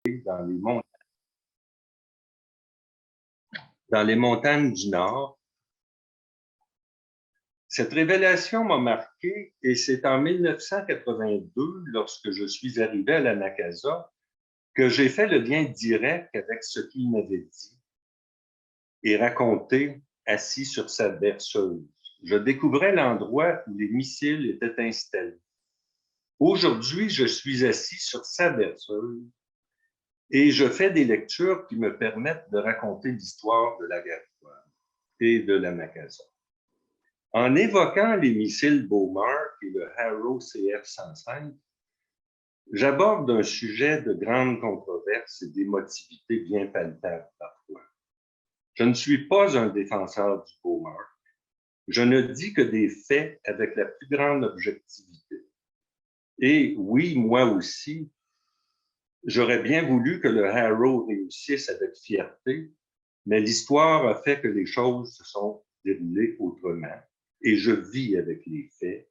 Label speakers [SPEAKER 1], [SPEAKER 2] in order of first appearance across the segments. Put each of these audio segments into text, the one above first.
[SPEAKER 1] dans les montagnes du Nord. Cette révélation m'a marqué et c'est en 1982, lorsque je suis arrivé à la Macasa, que j'ai fait le lien direct avec ce qu'il m'avait dit et raconté assis sur sa berceuse. Je découvrais l'endroit où les missiles étaient installés. Aujourd'hui, je suis assis sur sa berceuse et je fais des lectures qui me permettent de raconter l'histoire de la guerre froide et de la Macasa. En évoquant les missiles Beaumark et le Harrow CF-105, j'aborde un sujet de grande controverse et d'émotivité bien palpable parfois. Je ne suis pas un défenseur du Beaumark. Je ne dis que des faits avec la plus grande objectivité. Et oui, moi aussi, j'aurais bien voulu que le Harrow réussisse avec fierté, mais l'histoire a fait que les choses se sont déroulées autrement. Et je vis avec les faits,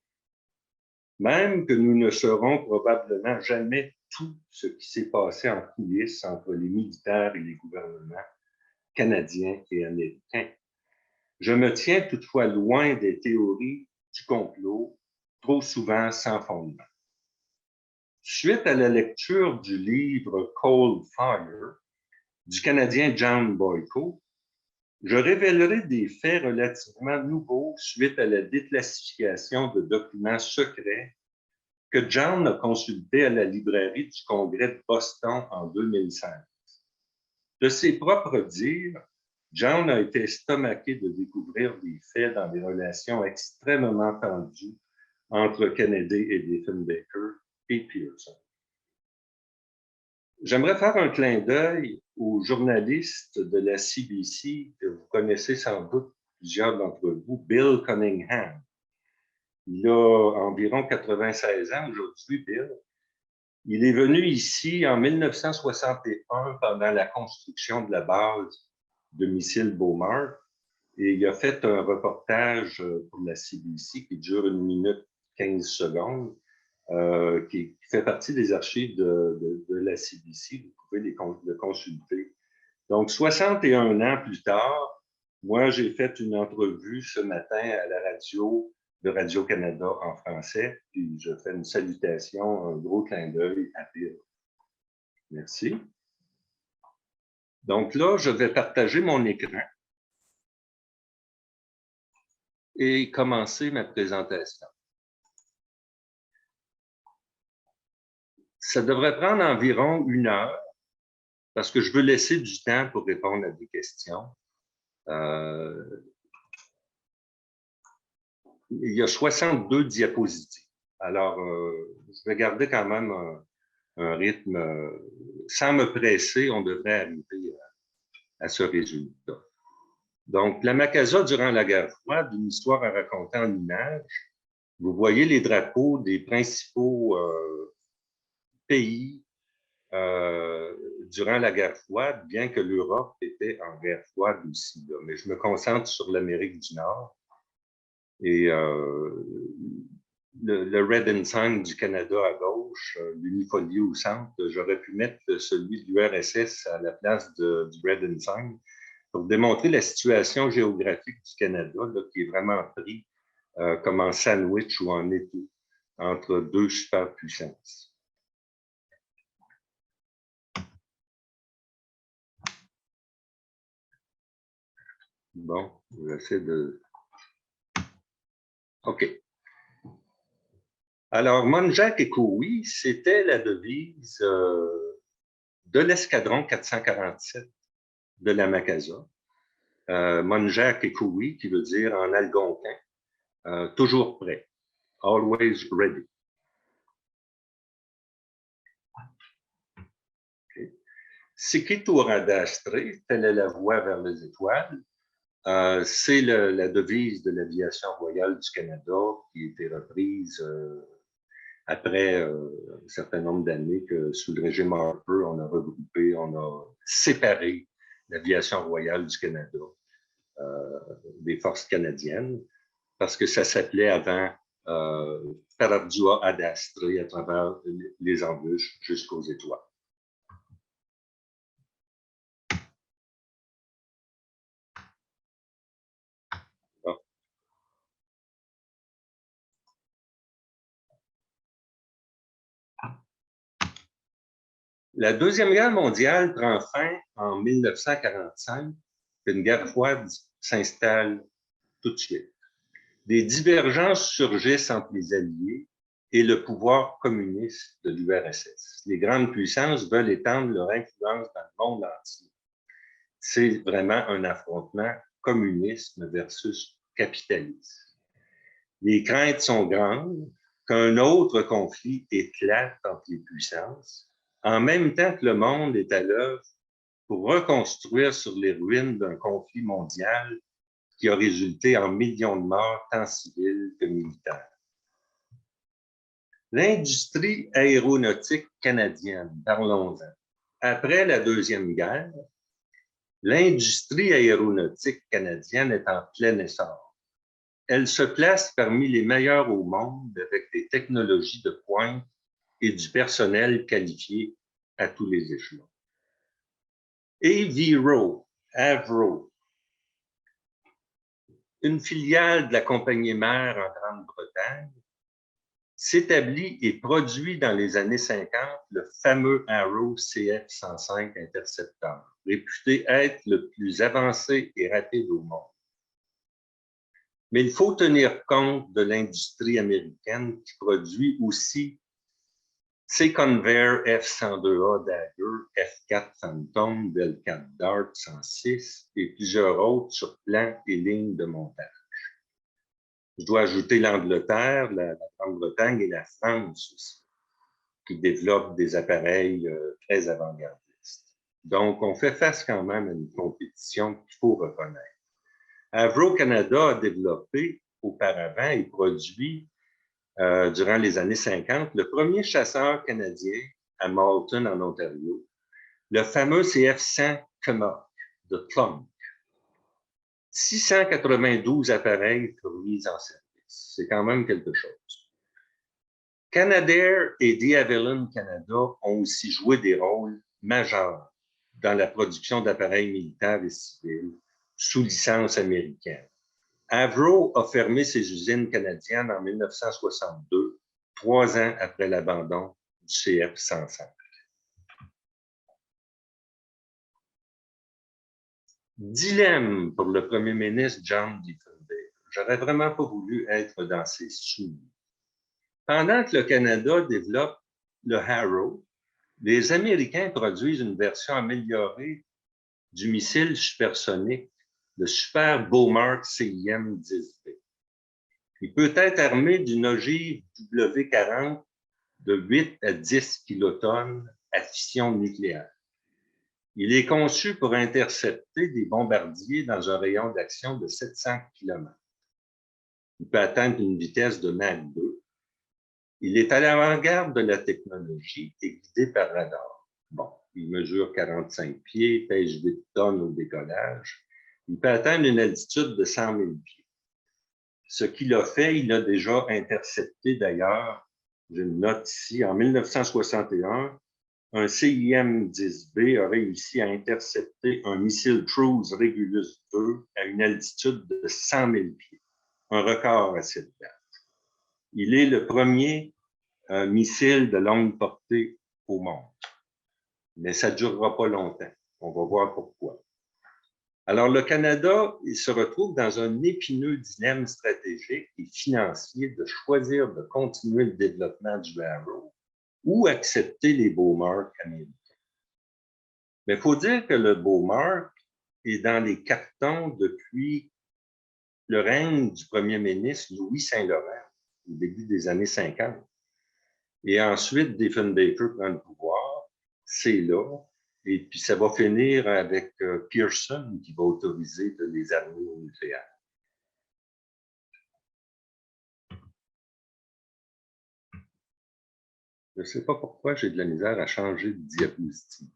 [SPEAKER 1] même que nous ne saurons probablement jamais tout ce qui s'est passé en coulisses entre les militaires et les gouvernements canadiens et américains. Je me tiens toutefois loin des théories du complot, trop souvent sans fondement. Suite à la lecture du livre Cold Fire du Canadien John Boyko, je révélerai des faits relativement nouveaux suite à la déclassification de documents secrets que John a consultés à la librairie du Congrès de Boston en 2005. De ses propres dires, John a été estomaqué de découvrir des faits dans des relations extrêmement tendues entre Kennedy et Diefenbaker et Pearson. J'aimerais faire un clin d'œil au journaliste de la CBC que vous connaissez sans doute plusieurs d'entre vous, Bill Cunningham. Il a environ 96 ans aujourd'hui, Bill. Il est venu ici en 1961 pendant la construction de la base de missiles Beaumark et il a fait un reportage pour la CBC qui dure 1 minute 15 secondes, qui fait partie des archives de la CBC. Vous pouvez le consulter. Donc, 61 ans plus tard, moi, j'ai fait une entrevue ce matin à la radio de Radio-Canada en français, puis je fais une salutation, un gros clin d'œil à Bill. Merci. Donc là, je vais partager mon écran et commencer ma présentation. Ça devrait prendre environ 1 heure parce que je veux laisser du temps pour répondre à des questions. Il y a 62 diapositives. Alors, je vais garder quand même un rythme. Sans me presser, on devrait arriver à ce résultat. Donc, la Macasa durant la guerre froide, une histoire à raconter en images. Vous voyez les drapeaux des principaux pays durant la guerre froide, bien que l'Europe était en guerre froide aussi. Là. Mais je me concentre sur l'Amérique du Nord. Et le Red Ensign du Canada à gauche, l'unifolie au centre, j'aurais pu mettre celui de l'URSS à la place du Red Ensign pour démontrer la situation géographique du Canada, là, qui est vraiment pris comme en sandwich ou en étau entre deux superpuissances. Bon, j'essaie de... OK. Alors, Monjack et Cowie, c'était la devise de l'escadron 447 de la Macasa. Monjack et Cowie, qui veut dire en algonquin, toujours prêt, always ready. Okay. Sikitu-Radastre, telle est la voie vers les étoiles. C'est la devise de l'aviation royale du Canada qui a été reprise après un certain nombre d'années que sous le régime Harper, on a regroupé, on a séparé l'aviation royale du Canada des forces canadiennes parce que ça s'appelait avant Paradua ad Astre à travers les embûches jusqu'aux étoiles. La Deuxième Guerre mondiale prend fin en 1945, puis une guerre froide s'installe tout de suite. Des divergences surgissent entre les Alliés et le pouvoir communiste de l'URSS. Les grandes puissances veulent étendre leur influence dans le monde entier. C'est vraiment un affrontement communisme versus capitalisme. Les craintes sont grandes qu'un autre conflit éclate entre les puissances, en même temps que le monde est à l'œuvre pour reconstruire sur les ruines d'un conflit mondial qui a résulté en millions de morts, tant civiles que militaires. L'industrie aéronautique canadienne, parlons-en. Après la Deuxième Guerre, l'industrie aéronautique canadienne est en plein essor. Elle se place parmi les meilleures au monde avec des technologies de pointe et du personnel qualifié à tous les échelons. Avro, une filiale de la compagnie mère en Grande-Bretagne, s'établit et produit dans les années 50 le fameux Arrow CF-105 Interceptor, réputé être le plus avancé et rapide au monde. Mais il faut tenir compte de l'industrie américaine qui produit aussi ces Convair F-102A Dagger, F-4 Phantom, Bell-4 Dart 106 et plusieurs autres sur plan et ligne de montage. Je dois ajouter l'Angleterre, la Grande-Bretagne et la France aussi, qui développent des appareils très avant-gardistes. Donc, on fait face quand même à une compétition qu'il faut reconnaître. Avro Canada a développé auparavant et produit durant les années 50 le premier chasseur canadien à Malton, en Ontario, le fameux CF-100 Canuck de Clunk. 692 appareils furent mis en service. C'est quand même quelque chose. Canadair et De Havilland Canada ont aussi joué des rôles majeurs dans la production d'appareils militaires et civils sous licence américaine. Avro a fermé ses usines canadiennes en 1962, 3 ans après l'abandon du CF-105. Dilemme pour le premier ministre John Diefenbaker. J'aurais vraiment pas voulu être dans ses souliers. Pendant que le Canada développe le Arrow, les Américains produisent une version améliorée du missile supersonique, le Super Beaumark CIM-10B. Il peut être armé d'une ogive W40 de 8 à 10 kilotonnes à fission nucléaire. Il est conçu pour intercepter des bombardiers dans un rayon d'action de 700 km. Il peut atteindre une vitesse de Mach 2. Il est à l'avant-garde de la technologie et guidé par radar. Bon, il mesure 45 pieds, pèse 8 tonnes au décollage. Il peut atteindre une altitude de 100 000 pieds. Ce qu'il a fait, il a déjà intercepté d'ailleurs, j'ai une note ici, en 1961, un CIM-10B a réussi à intercepter un missile Cruise Regulus II à une altitude de 100 000 pieds, un record à cette date. Il est le premier missile de longue portée au monde. Mais ça ne durera pas longtemps. On va voir pourquoi. Alors, le Canada, il se retrouve dans un épineux dilemme stratégique et financier de choisir de continuer le développement du Arrow ou accepter les Beaumark américains. Mais il faut dire que le Beaumark est dans les cartons depuis le règne du premier ministre Louis Saint-Laurent, au début des années 50. Et ensuite, Diefenbaker prend le pouvoir, c'est là, et puis ça va finir avec Pearson qui va autoriser de les armer au nucléaire. Je ne sais pas pourquoi j'ai de la misère à changer de diapositive.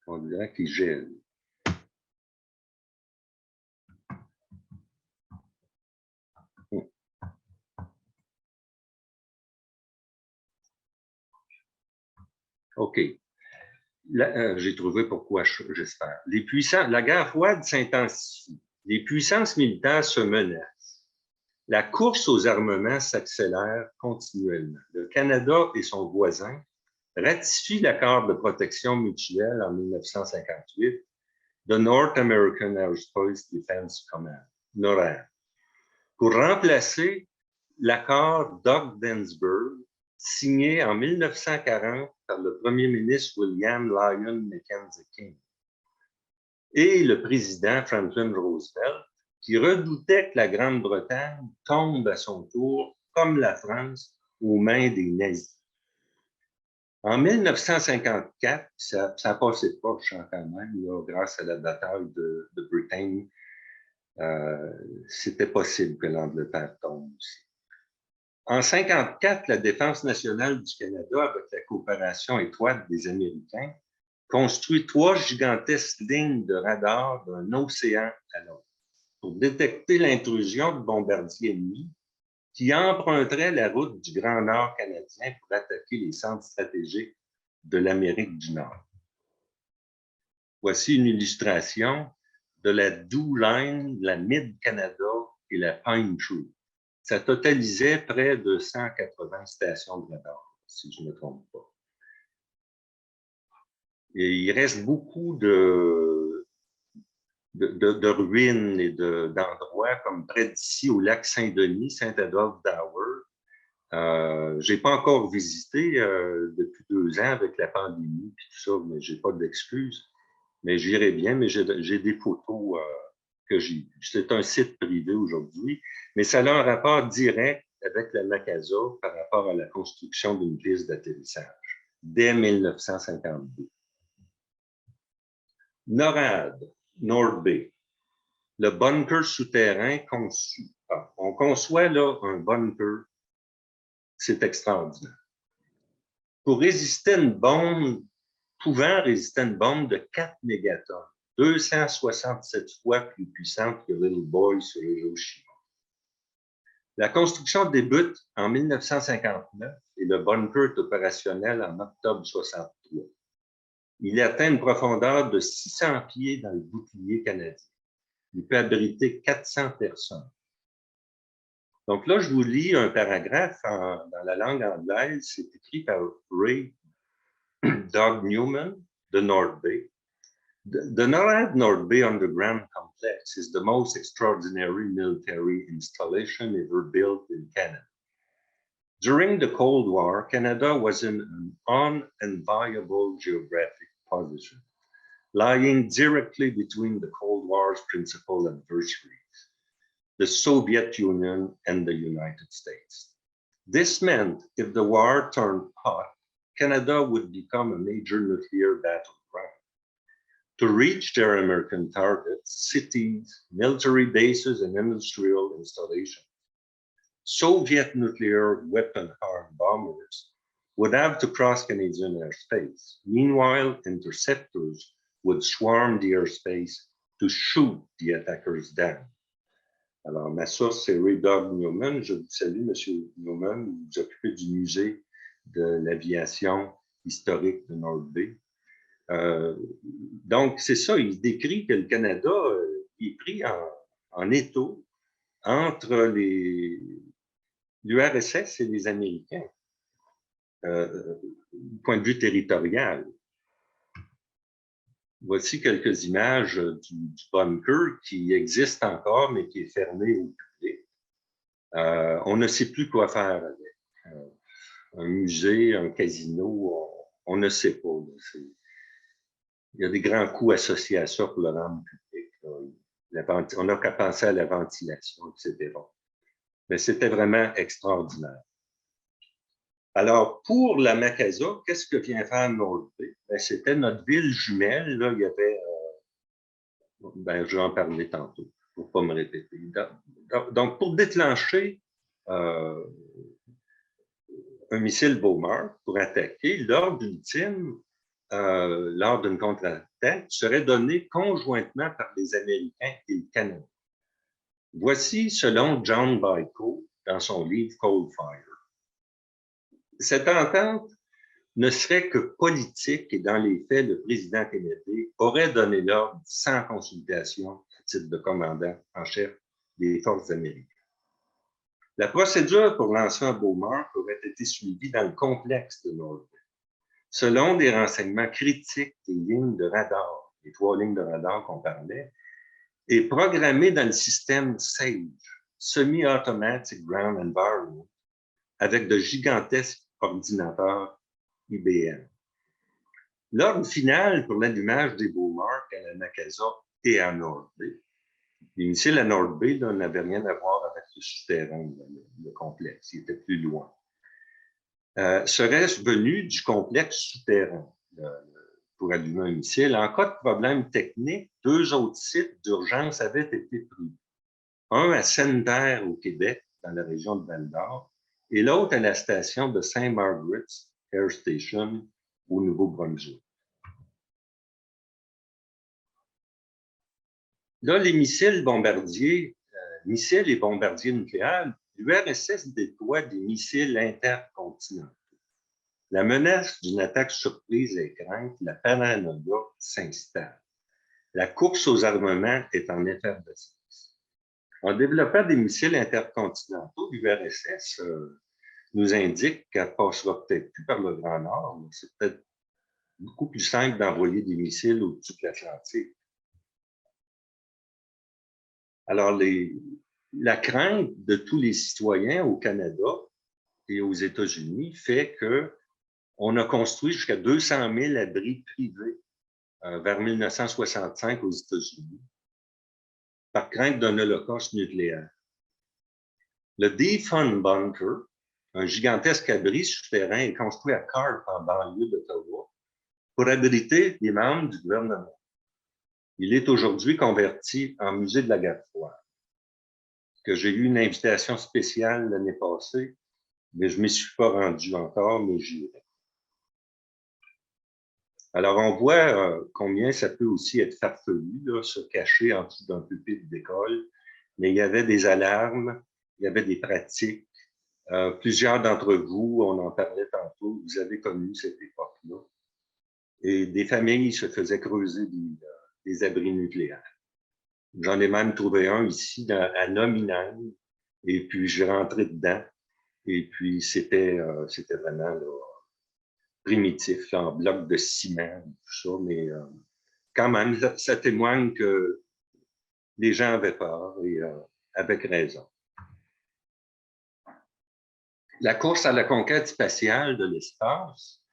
[SPEAKER 1] On dirait qu'il gèle. OK. J'ai trouvé pourquoi, j'espère. La guerre froide s'intensifie. Les puissances militaires se menacent. La course aux armements s'accélère continuellement. Le Canada et son voisin ratifient l'accord de protection mutuelle en 1958 de North American Aerospace Defense Command, NORAD, pour remplacer l'accord d'Ogdensburg signé en 1940 par le premier ministre William Lyon Mackenzie King et le président Franklin Roosevelt, qui redoutait que la Grande-Bretagne tombe à son tour, comme la France, aux mains des nazis. En 1954, ça a passé proche quand même, là, grâce à la bataille de Britain, c'était possible que l'Angleterre tombe aussi. En 1954, la Défense nationale du Canada, avec la coopération étroite des Américains, construit 3 gigantesques lignes de radar d'un océan à l'autre pour détecter l'intrusion de bombardiers ennemis qui emprunteraient la route du Grand Nord canadien pour attaquer les centres stratégiques de l'Amérique du Nord. Voici une illustration de la DO Line, la Mid-Canada et la Pine Tree. Ça totalisait près de 180 stations de radar, si je ne me trompe pas. Et il reste beaucoup de ruines et d'endroits, comme près d'ici au lac Saint-Denis, Saint-Adolphe-d'Hour. Je n'ai pas encore visité depuis 2 ans avec la pandémie et tout ça, mais je n'ai pas d'excuses. Mais j'irai bien, mais j'ai des photos que j'ai vues. C'est un site privé aujourd'hui, mais ça a un rapport direct avec la Macasa par rapport à la construction d'une piste d'atterrissage dès 1952. NORAD, North Bay, le bunker souterrain conçu. On conçoit là un bunker, c'est extraordinaire. Pour résister à une bombe, pouvant résister à une bombe de 4 mégatonnes, 267 fois plus puissante que Little Boy sur Hiroshima. La construction débute en 1959 et le bunker est opérationnel en octobre 1963. Il atteint une profondeur de 600 pieds dans le bouclier canadien. Il peut abriter 400 personnes. Donc là, je vous lis un paragraphe dans la langue anglaise. C'est écrit par Ray Doug Newman de North Bay. The NORAD North Bay Underground Complex is the most extraordinary military installation ever built in Canada. During the Cold War, Canada was in an unenviable geographic position, lying directly between the Cold War's principal adversaries, the Soviet Union and the United States. This meant if the war turned hot, Canada would become a major nuclear battleground. To reach their American targets, cities, military bases, and industrial installations, Soviet nuclear weapon-armed bombers would have to cross Canadian airspace. Meanwhile, interceptors would swarm the airspace to shoot the attackers down. Alors, ma source, c'est Ray Doug Newman. Je vous salue, M. Newman. Vous vous occupez du musée de l'aviation historique de North Bay. Donc, c'est ça, il décrit que le Canada est pris en étau entre l'URSS et les Américains, du point de vue territorial. Voici quelques images du bunker qui existe encore, mais qui est fermé au public. On ne sait plus quoi faire avec. Un musée, un casino, on ne sait pas. Il y a des grands coûts associés à ça pour le rendre public. On n'a qu'à penser à la ventilation, etc. Mais c'était vraiment extraordinaire. Alors, pour la Macasa, qu'est-ce que vient faire North Bay? C'était notre ville jumelle. Là, il y avait, je vais en parler tantôt, pour ne pas me répéter. Donc, pour déclencher un missile Bomber pour attaquer, l'ordre ultime, lors d'une contre-attaque, serait donné conjointement par les Américains et le Canada. Voici, selon John Byko, dans son livre Cold Fire. Cette entente ne serait que politique et dans les faits, le président Kennedy aurait donné l'ordre sans consultation à titre de commandant en chef des forces américaines. La procédure pour lancer un Beaumark aurait été suivie dans le complexe de Nord Bay, selon des renseignements critiques des lignes de radar, les 3 lignes de radar qu'on parlait, et programmée dans le système SAGE, Semi-Automatic Ground Environment, avec de gigantesques ordinateurs IBM. L'ordre final pour l'allumage des Beaumark à la Macasa et à Nord Bay, les missiles à Nord Bay n'avaient rien à voir avec le souterrain, le complexe, il était plus loin, serait venu du complexe souterrain pour allumer un missile. En cas de problème technique, 2 autres sites d'urgence avaient été pris. Un à Seine-Terre au Québec, dans la région de Val-d'Or, et l'autre à la station de St. Margaret's Air Station au Nouveau-Brunswick. Là, les missiles bombardiers, missiles et bombardiers nucléaires, l'URSS déploie des missiles intercontinentaux. La menace d'une attaque surprise est crainte, la paranoïa s'installe. La course aux armements est en effervescence. En développant des missiles intercontinentaux, l'URSS nous indique qu'elle ne passera peut-être plus par le Grand Nord. C'est peut-être beaucoup plus simple d'envoyer des missiles au-dessus de l'Atlantique. Alors, la crainte de tous les citoyens au Canada et aux États-Unis fait qu'on a construit jusqu'à 200 000 abris privés vers 1965 aux États-Unis par crainte d'un holocauste nucléaire. Le Defund Bunker, un gigantesque abri souterrain, est construit à Carp, en banlieue d'Ottawa, pour abriter les membres du gouvernement. Il est aujourd'hui converti en musée de la guerre froide. Que j'ai eu une invitation spéciale l'année passée, mais je ne m'y suis pas rendu encore, mais j'irai. Alors, on voit combien ça peut aussi être farfelu, là, se cacher en dessous d'un pupitre d'école, mais il y avait des alarmes, il y avait des pratiques. Plusieurs d'entre vous, on en parlait tantôt, vous avez connu cette époque-là. Et des familles se faisaient creuser des abris nucléaires. J'en ai même trouvé un ici à Nominal, et puis je rentré dedans, et puis c'était vraiment là, primitif, là, en bloc de ciment, tout ça, mais quand même, ça témoigne que les gens avaient peur, et avec raison. La course à la conquête spatiale de l'espace,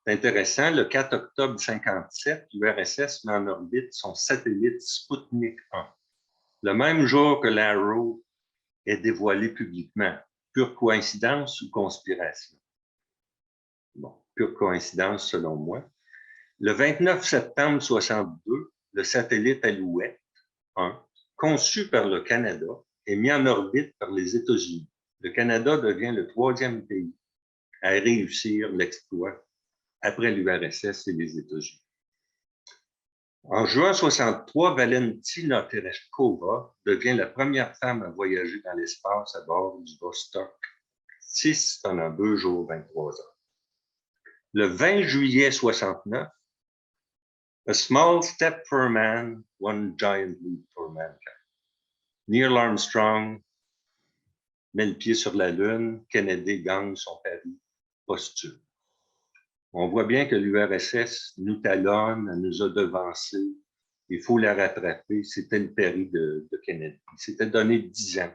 [SPEAKER 1] c'est intéressant, le 4 octobre 1957, l'URSS met en orbite son satellite Sputnik 1, le même jour que l'Arrow est dévoilé publiquement. Pure coïncidence ou conspiration? Bon, pure coïncidence selon moi. Le 29 septembre 1962, le satellite Alouette 1, conçu par le Canada, est mis en orbite par les États-Unis. Le Canada devient le 3e pays à réussir l'exploit après l'URSS et les États-Unis. En juin 1963, Valentina Tereshkova devient la première femme à voyager dans l'espace à bord du Vostok 6 pendant 2 jours, 23 heures. Le 20 juillet 1969, A small step for man, one giant leap for mankind. Neil Armstrong met le pied sur la Lune, Kennedy gagne son pari posthume. On voit bien que l'URSS nous talonne, elle nous a devancés. Il faut la rattraper. C'était le pari de Kennedy. Il s'était donné 10 ans.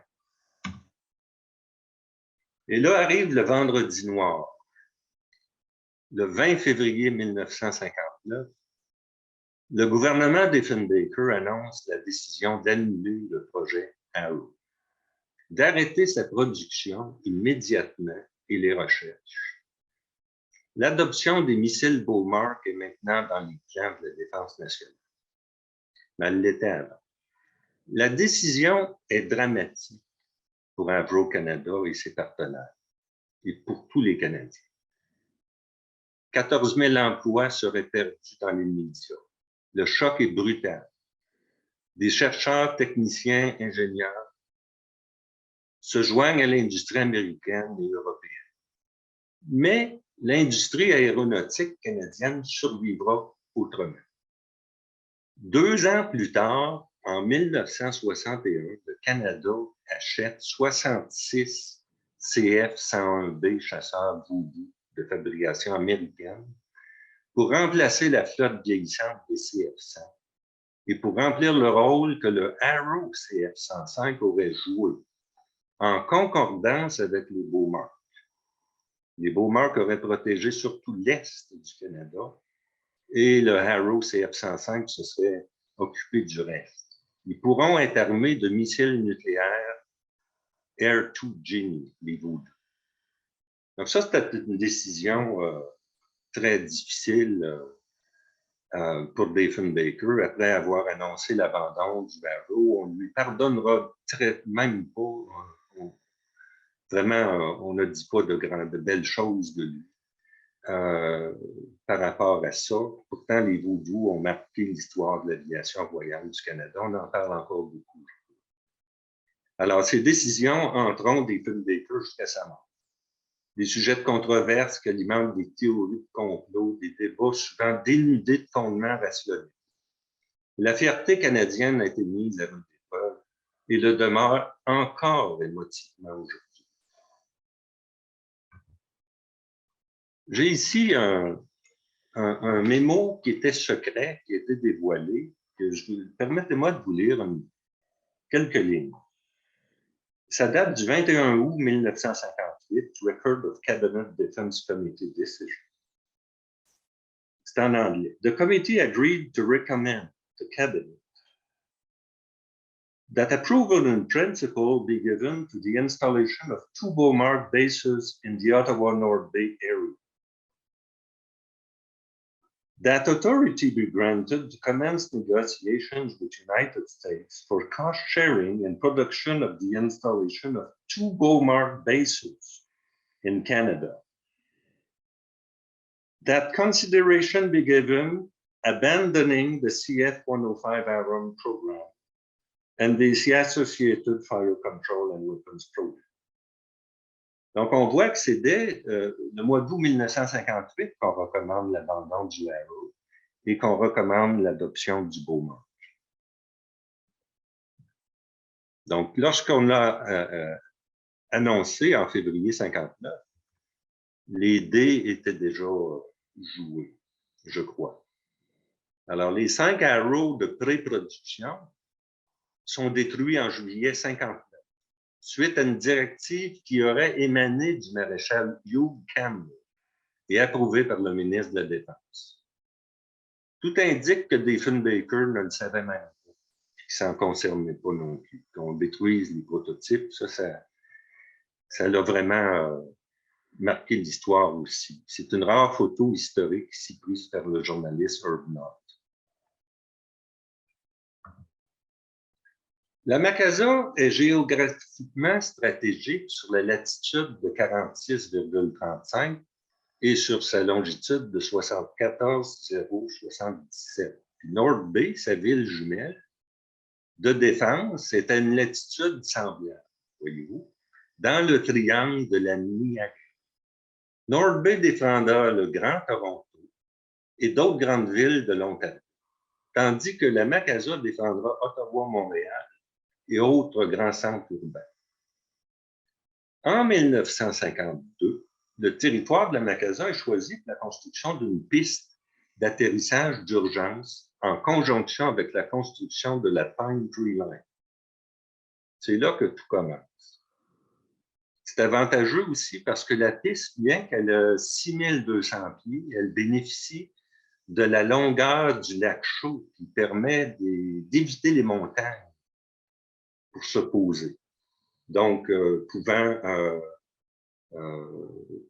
[SPEAKER 1] Et là arrive le vendredi noir. Le 20 février 1959, le gouvernement Diefenbaker annonce la décision d'annuler le projet Arrow, d'arrêter sa production immédiatement et les recherches. L'adoption des missiles Beaumark est maintenant dans les plans de la défense nationale. Mais elle l'était avant. La décision est dramatique pour Avro-Canada et ses partenaires, et pour tous les Canadiens. 14 000 emplois seraient perdus dans les médias. Le choc est brutal. Des chercheurs, techniciens, ingénieurs se joignent à l'industrie américaine et européenne. Mais l'industrie aéronautique canadienne survivra autrement. 2 ans plus tard, en 1961, le Canada achète 66 CF-101B chasseurs Voodoo de fabrication américaine pour remplacer la flotte vieillissante des CF-100 et pour remplir le rôle que le Arrow CF-105 aurait joué en concordance avec les Beaumark. Les Beaumark auraient protégé surtout l'Est du Canada et le Arrow CF-105 se serait occupé du reste. Ils pourront être armés de missiles nucléaires Air-to Genie, les Voodoo. Donc ça, c'était une décision très difficile pour Diefenbaker. Après avoir annoncé l'abandon du Arrow, on ne lui pardonnera même pas. Vraiment, on ne dit pas de belles choses de lui. Par rapport à ça. Pourtant, les Voodoo ont marqué l'histoire de l'aviation royale du Canada. On en parle encore beaucoup. Alors, ces décisions entreront Diefenbaker jusqu'à sa mort. Des sujets de controverse qui alimentent des théories de complot, des débats souvent dénudés de fondements rationnels. La fierté canadienne a été mise à rude épreuve et le demeure encore émotivement aujourd'hui. J'ai ici un mémo qui était secret, qui a été dévoilé, permettez-moi de vous lire quelques lignes. Ça date du 21 août 1958, Record of Cabinet Defense Committee Decision. C'est en anglais. The committee agreed to recommend the cabinet that approval in principle be given to the installation of 2 Beaumark bases in the Ottawa North Bay area. That authority be granted to commence negotiations with the United States for cost sharing and production of the installation of 2 Beaumark bases in Canada. That consideration be given abandoning the CF-105 Aram program and the associated fire control and weapons program. Donc, on voit que c'est dès le mois d'août 1958 qu'on recommande l'abandon du Arrow et qu'on recommande l'adoption du Beaumark. Donc, lorsqu'on l'a annoncé en février 59, les dés étaient déjà joués, je crois. Alors, les 5 Arrows de pré-production sont détruits en juillet 59, suite à une directive qui aurait émané du maréchal Hugh Campbell et approuvée par le ministre de la Défense. Tout indique que Diefenbaker ne le savait même pas, qu'il ne s'en concernait pas non plus. Qu'on détruise les prototypes, ça l'a vraiment marqué l'histoire aussi. C'est une rare photo historique ici prise par le journaliste Herb Knott. La Macasa est géographiquement stratégique sur la latitude de 46,35 et sur sa longitude de 74,077. North Bay, sa ville jumelle de défense, est à une latitude semblable, voyez-vous, dans le triangle de la Niagara. North Bay défendra le Grand Toronto et d'autres grandes villes de l'Ontario, tandis que la Macasa défendra Ottawa-Montréal et autres grands centres urbains. En 1952, le territoire de la Macasa est choisi pour la construction d'une piste d'atterrissage d'urgence en conjonction avec la construction de la Pine Tree Line. C'est là que tout commence. C'est avantageux aussi parce que la piste, bien qu'elle a 6200 pieds, elle bénéficie de la longueur du lac chaud qui permet d'éviter les montagnes pour se poser. Donc,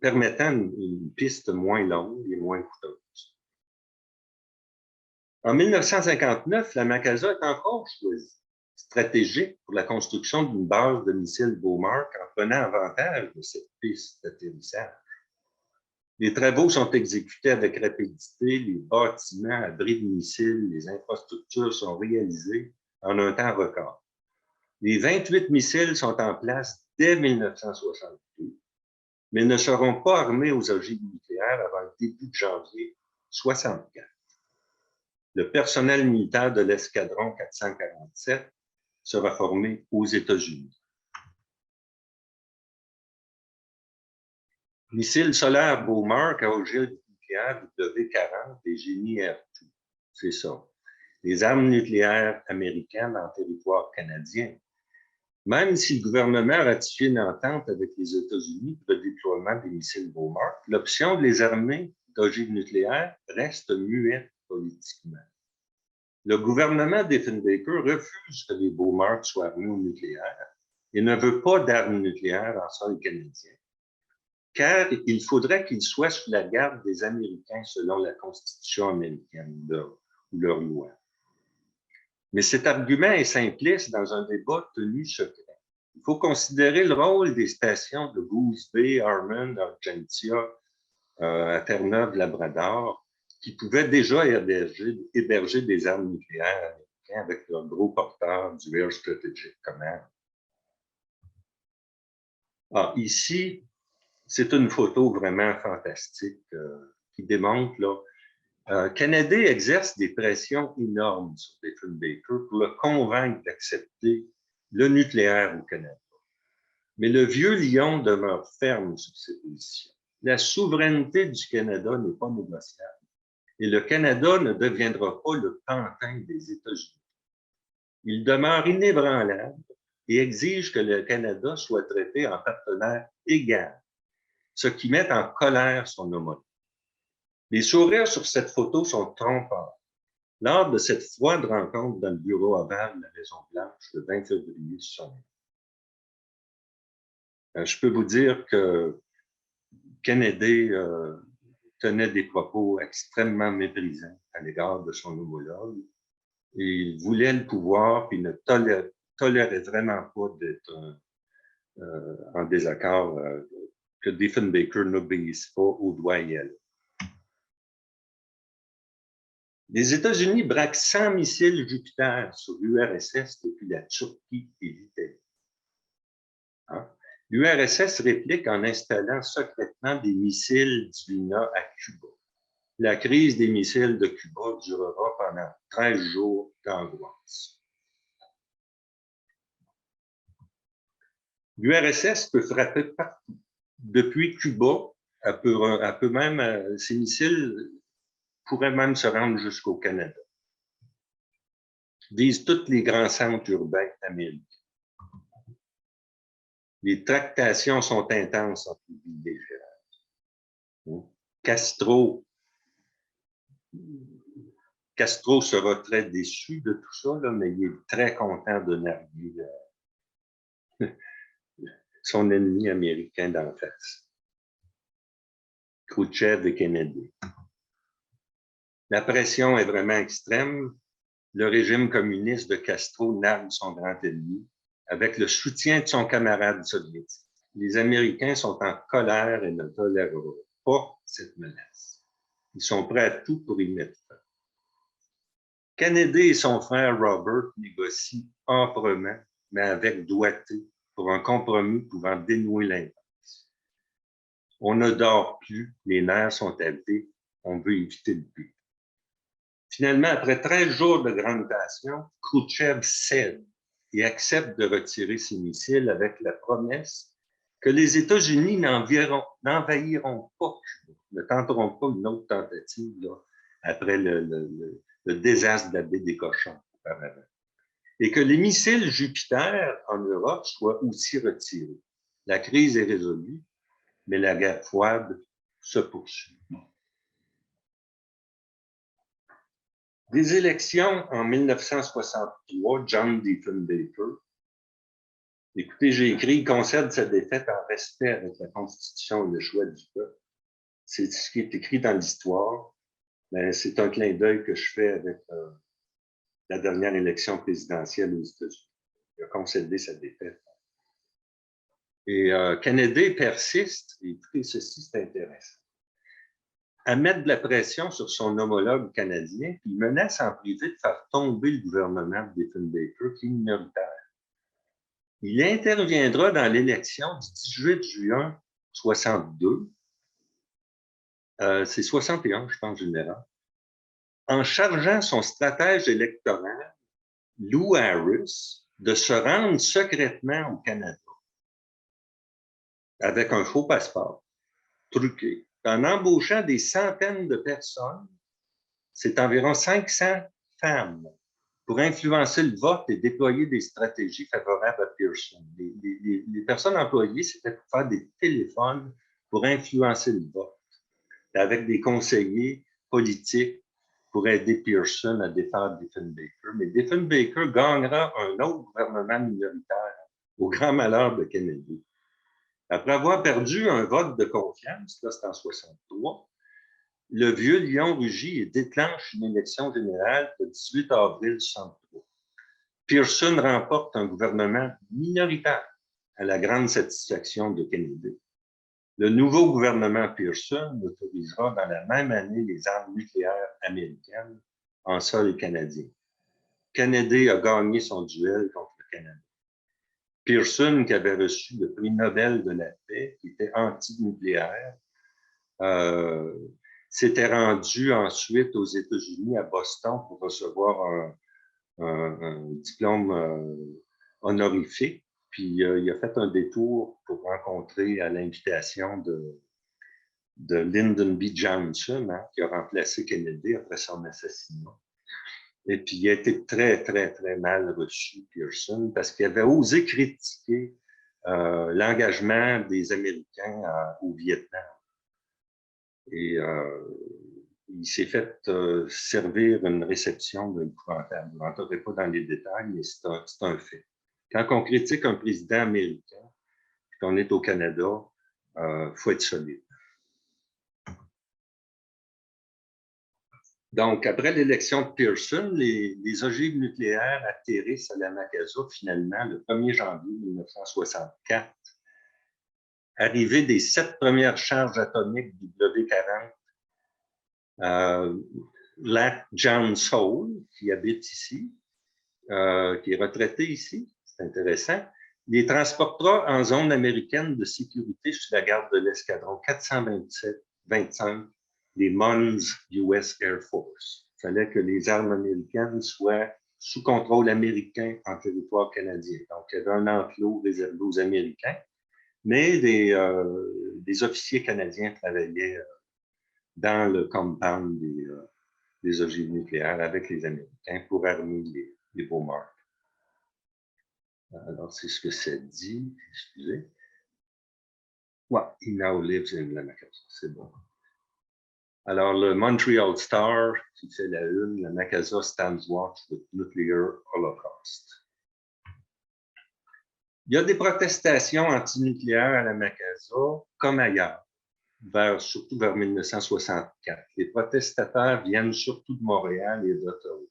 [SPEAKER 1] permettant une piste moins longue et moins coûteuse. En 1959, la Macasa est encore choisie, stratégique pour la construction d'une base de missiles Beaumark en prenant avantage de cette piste d'atterrissage. Les travaux sont exécutés avec rapidité, les bâtiments, abris de missiles, les infrastructures sont réalisées en un temps record. Les 28 missiles sont en place dès 1962, mais ne seront pas armés aux ogives nucléaires avant le début de janvier 1964. Le personnel militaire de l'escadron 447 sera formé aux États-Unis. Missile solaire Beaumark à ogive nucléaire W40 et Génie R2. C'est ça. Les armes nucléaires américaines en territoire canadien. Même si le gouvernement a ratifié une entente avec les États-Unis pour le déploiement des missiles Beaumark, l'option de les armer d'ogives nucléaires reste muette politiquement. Le gouvernement d'Effenbaker refuse que les Beaumark soient armés au nucléaire et ne veut pas d'armes nucléaires en sol canadien, car il faudrait qu'ils soient sous la garde des Américains selon la Constitution américaine ou leur loi. Mais cet argument est simpliste dans un débat tenu secret. Il faut considérer le rôle des stations de Goose Bay, Harmon, Argentia, à Terre-Neuve-Labrador, qui pouvaient déjà héberger des armes nucléaires américaines avec leur gros porteur du Air Strategic Command. Ici, c'est une photo vraiment fantastique qui démontre là, Kennedy exerce des pressions énormes sur Diefenbaker pour le convaincre d'accepter le nucléaire au Canada. Mais le vieux lion demeure ferme sur ses positions. La souveraineté du Canada n'est pas négociable et le Canada ne deviendra pas le pantin des États-Unis. Il demeure inébranlable et exige que le Canada soit traité en partenaire égal, ce qui met en colère son homologue. Les sourires sur cette photo sont trompeurs. Lors de cette froide rencontre dans le bureau ovale de la Maison-Blanche le 20 février 1969, je peux vous dire que Kennedy tenait des propos extrêmement méprisants à l'égard de son homologue. Et il voulait le pouvoir, puis ne tolérait vraiment pas d'être en désaccord, que Diefenbaker n'obéisse pas aux doigts et à l'œil. Les États-Unis braquent 100 missiles Jupiter sur l'URSS depuis la Turquie et l'Italie. L'URSS réplique en installant secrètement des missiles Dvina à Cuba. La crise des missiles de Cuba durera pendant 13 jours d'angoisse. L'URSS peut frapper partout. Depuis Cuba, ces missiles pourraient même se rendre jusqu'au Canada. Ils visent tous les grands centres urbains américains. Les tractations sont intenses entre les villes belligérantes. Castro sera très déçu de tout ça, là, mais il est très content de narguer son ennemi américain d'en face. Khrouchtchev et Kennedy. La pression est vraiment extrême. Le régime communiste de Castro nargue son grand ennemi avec le soutien de son camarade soviétique. Les Américains sont en colère et ne toléreront pas cette menace. Ils sont prêts à tout pour y mettre fin. Kennedy et son frère Robert négocient âprement, mais avec doigté, pour un compromis pouvant dénouer l'impasse. On ne dort plus, les nerfs sont élevés, on veut éviter le but. Finalement, après 13 jours de grande passion, Khrouchtchev cède et accepte de retirer ses missiles avec la promesse que les États-Unis n'envahiront pas Cuba, ne tenteront pas une autre tentative là, après le désastre de la baie des Cochons auparavant. Et que les missiles Jupiter en Europe soient aussi retirés. La crise est résolue, mais la guerre froide se poursuit. Des élections en 1963, John Diefenbaker, écoutez, j'ai écrit, il concède sa défaite en respect avec la Constitution et le choix du peuple. C'est ce qui est écrit dans l'histoire. C'est un clin d'œil que je fais avec la dernière élection présidentielle aux États-Unis. Il a concédé sa défaite. Et Kennedy persiste, et écoutez, ceci, c'est intéressant, à mettre de la pression sur son homologue canadien, puis il menace en privé de faire tomber le gouvernement de Diefenbaker, qui est minoritaire. Il interviendra dans l'élection du 18 juin 62, c'est 61, je pense, général, en chargeant son stratège électoral, Lou Harris, de se rendre secrètement au Canada avec un faux passeport truqué, en embauchant des centaines de personnes, c'est environ 500 femmes, pour influencer le vote et déployer des stratégies favorables à Pearson. Les personnes employées, c'était pour faire des téléphones pour influencer le vote, avec des conseillers politiques pour aider Pearson à défaire Diefenbaker. Mais Diefenbaker gagnera un autre gouvernement minoritaire, au grand malheur de Kennedy. Après avoir perdu un vote de confiance, là c'est en 1963, le vieux lion rugit et déclenche une élection générale le 18 avril 1963. Pearson remporte un gouvernement minoritaire à la grande satisfaction de Kennedy. Le nouveau gouvernement Pearson autorisera dans la même année les armes nucléaires américaines en sol canadien. Kennedy a gagné son duel contre le Canada. Pearson, qui avait reçu le prix Nobel de la paix, qui était anti-nucléaire, s'était rendu ensuite aux États-Unis, à Boston, pour recevoir un diplôme honorifique. Puis il a fait un détour pour rencontrer à l'invitation de Lyndon B. Johnson, hein, qui a remplacé Kennedy après son assassinat. Et puis, il a été très, très, très mal reçu, Pearson, parce qu'il avait osé critiquer l'engagement des Américains au Vietnam. Et il s'est fait servir une réception épouvantable. Je ne rentrerai pas dans les détails, mais c'est un fait. Quand on critique un président américain, et qu'on est au Canada, il faut être solide. Donc, après l'élection de Pearson, les ogives nucléaires atterrissent à la Macasa finalement le 1er janvier 1964. Arrivée des 7 premières charges atomiques du W40, Lac John Saul, qui habite ici, qui est retraité ici, c'est intéressant, les transportera en zone américaine de sécurité sous la garde de l'escadron 427-25, les Mons US Air Force. Il fallait que les armes américaines soient sous contrôle américain en territoire canadien. Donc, il y avait un enclos réservé aux Américains, mais des officiers canadiens travaillaient dans le compound des ogives nucléaires avec les Américains pour armer les Beaumarks. Alors, c'est ce que ça dit. Excusez. Ouais, he now lives in la Macasa. C'est bon. Alors, le Montreal Star, qui fait la une, la Macasa stands watch with nuclear holocaust. Il y a des protestations antinucléaires à la Macasa, comme ailleurs, surtout vers 1964. Les protestataires viennent surtout de Montréal et d'Ottawa.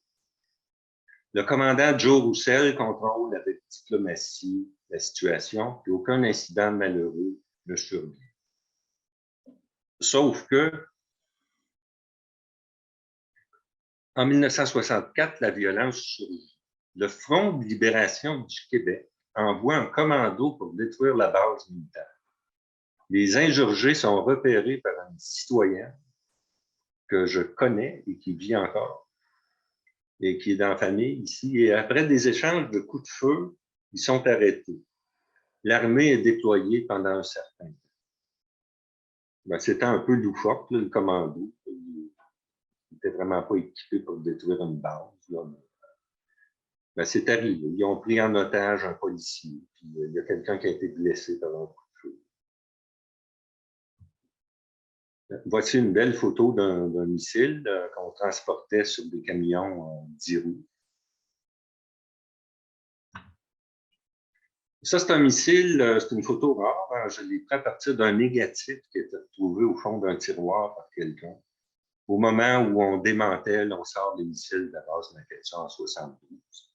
[SPEAKER 1] Le commandant Joe Roussel contrôle avec diplomatie la situation, puis aucun incident malheureux ne survient. Sauf que, en 1964, la violence surgit. Le Front de libération du Québec envoie un commando pour détruire la base militaire. Les insurgés sont repérés par un citoyen que je connais et qui vit encore, et qui est dans la famille ici. Et après des échanges de coups de feu, ils sont arrêtés. L'armée est déployée pendant un certain temps. Ben, c'était un peu loufoque, le commando. Il n'était vraiment pas équipé pour détruire une base. Là. Ben, c'est arrivé. Ils ont pris en otage un policier. Puis, il y a quelqu'un qui a été blessé par un coup de feu. Voici une belle photo d'un missile qu'on transportait sur des camions 10 roues. Ça, c'est un missile, c'est une photo rare. Je l'ai pris à partir d'un négatif qui a été retrouvé au fond d'un tiroir par quelqu'un. Au moment où on démantèle, on sort des missiles de la base Macasa en 1972.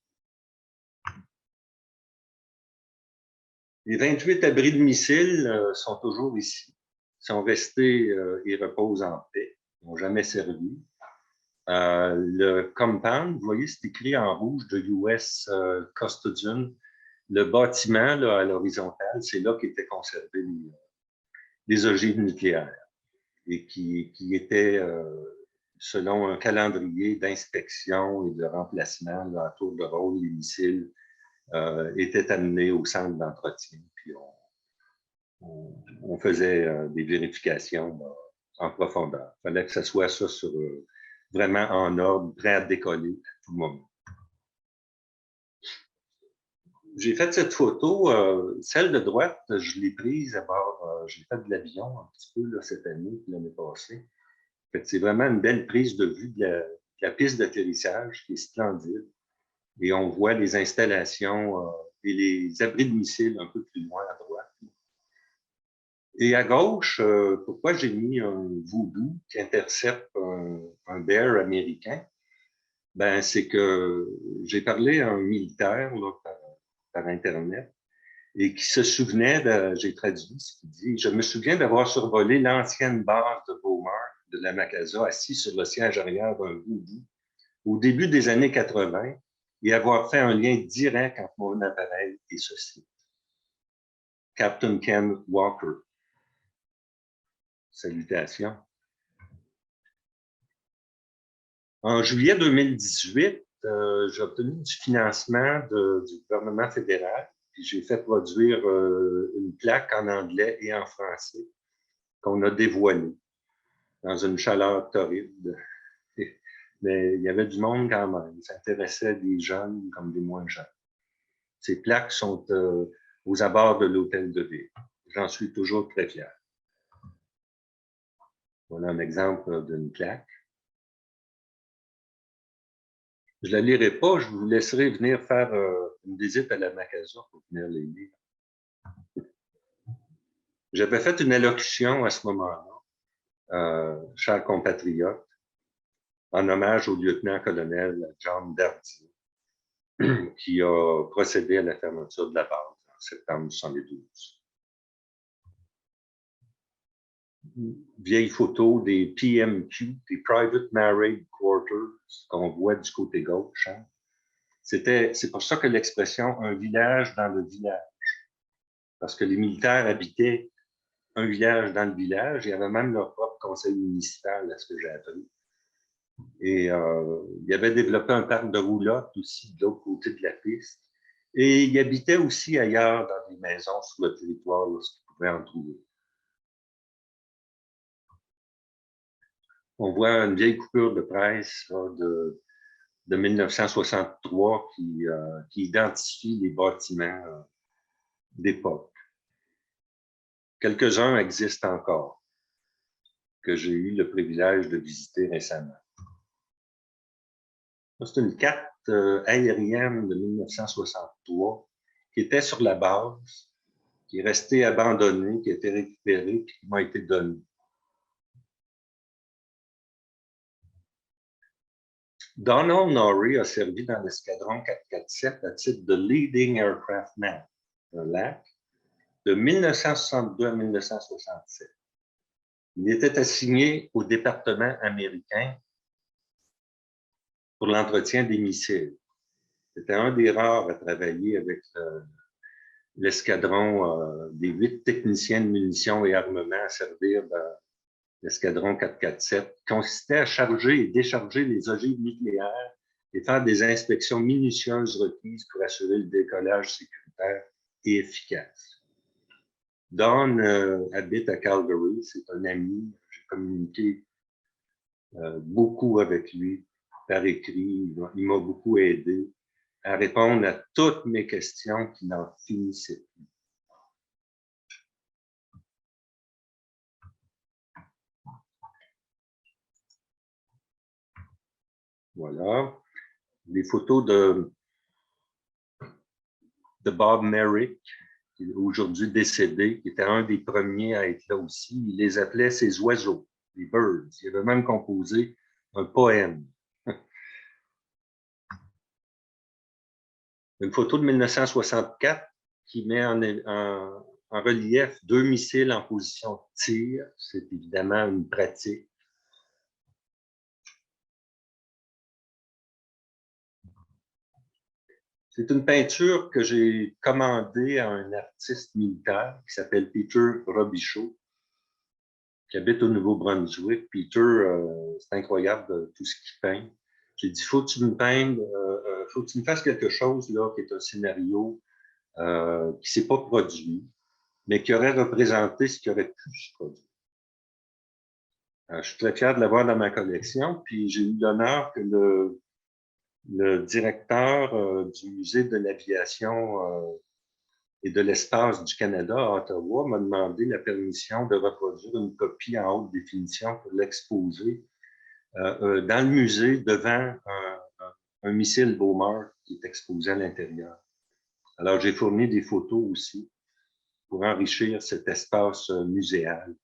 [SPEAKER 1] Les 28 abris de missiles sont toujours ici. Ils sont restés et reposent en paix. Ils n'ont jamais servi. Le compound, vous voyez, c'est écrit en rouge de US Custodian. Le bâtiment, là, à l'horizontale, c'est là qu'étaient conservés les ogives nucléaires et qui étaient selon un calendrier d'inspection et de remplacement, là, à tour de rôle, les missiles étaient amenés au centre d'entretien. Puis on faisait des vérifications là, en profondeur. Il fallait que ce soit ça sur, vraiment en ordre, prêt à décoller à tout moment. J'ai fait cette photo, celle de droite, je l'ai prise à bord, j'ai fait de l'avion un petit peu là, cette année, l'année passée. C'est vraiment une belle prise de vue de la piste d'atterrissage qui est splendide. Et on voit les installations et les abris de missiles un peu plus loin à droite. Et à gauche, pourquoi j'ai mis un Voodoo qui intercepte un Bear américain? Ben, c'est que j'ai parlé à un militaire là, par Internet et qui se souvenait, j'ai traduit ce qu'il dit, je me souviens d'avoir survolé l'ancienne base de Beaumont de la Macasa, assis sur le siège arrière d'un Voodoo au début des années 80 et avoir fait un lien direct entre mon appareil et ceci. Captain Ken Walker. Salutations. En juillet 2018, j'ai obtenu du financement du gouvernement fédéral, puis j'ai fait produire une plaque en anglais et en français qu'on a dévoilée dans une chaleur torride. Mais il y avait du monde quand même. Ça intéressait des jeunes comme des moins jeunes. Ces plaques sont aux abords de l'hôtel de ville. J'en suis toujours très fier. Voilà un exemple d'une plaque. Je ne la lirai pas, je vous laisserai venir faire une visite à la Macasa pour venir les lire. J'avais fait une allocution à ce moment-là, chers compatriotes, en hommage au lieutenant-colonel John Dardier, qui a procédé à la fermeture de la base en septembre 1972. Vieille photo des PMQ, des Private Married Quarters, qu'on voit du côté gauche. Hein. C'est pour ça que l'expression « un village dans le village », parce que les militaires habitaient un village dans le village, il y avait même leur propre conseil municipal, à ce que j'ai appris. Et il y avait développé un parc de roulotte aussi de l'autre côté de la piste. Et il habitait aussi ailleurs dans des maisons sur le territoire lorsqu'ils pouvaient en trouver. On voit une vieille coupure de presse là, de 1963 qui identifie les bâtiments d'époque. Quelques-uns existent encore, que j'ai eu le privilège de visiter récemment. C'est une carte aérienne de 1963 qui était sur la base, qui est restée abandonnée, qui a été récupérée et qui m'a été donnée. Donald Norrie a servi dans l'escadron 447 à titre de Leading Aircraftman, un LAC, de 1962 à 1967. Il était assigné au département américain pour l'entretien des missiles. C'était un des rares à travailler avec l'escadron des 8 techniciens de munitions et armements à servir dans l'escadron 447, qui consistait à charger et décharger les ogives nucléaires et faire des inspections minutieuses requises pour assurer le décollage sécuritaire et efficace. Don habite à Calgary, c'est un ami, j'ai communiqué beaucoup avec lui par écrit, il m'a beaucoup aidé à répondre à toutes mes questions qui n'en finissaient plus. Voilà. Les photos de Bob Merrick, qui est aujourd'hui décédé, qui était un des premiers à être là aussi. Il les appelait ses oiseaux, les birds. Il avait même composé un poème. Une photo de 1964 qui met en relief 2 missiles en position de tir. C'est évidemment une pratique. C'est une peinture que j'ai commandée à un artiste militaire qui s'appelle Peter Robichaud. qui habite au Nouveau-Brunswick. Peter, c'est incroyable tout ce qu'il peint. J'ai dit, faut que tu me peignes, faut que tu me fasses quelque chose là, qui est un scénario qui ne s'est pas produit, mais qui aurait représenté ce qui aurait pu se produire. Je suis très fier de l'avoir dans ma collection, puis j'ai eu l'honneur que le directeur du Musée de l'aviation et de l'espace du Canada à Ottawa m'a demandé la permission de reproduire une copie en haute définition pour l'exposer dans le musée devant un missile Beaumont qui est exposé à l'intérieur. Alors, j'ai fourni des photos aussi pour enrichir cet espace muséal.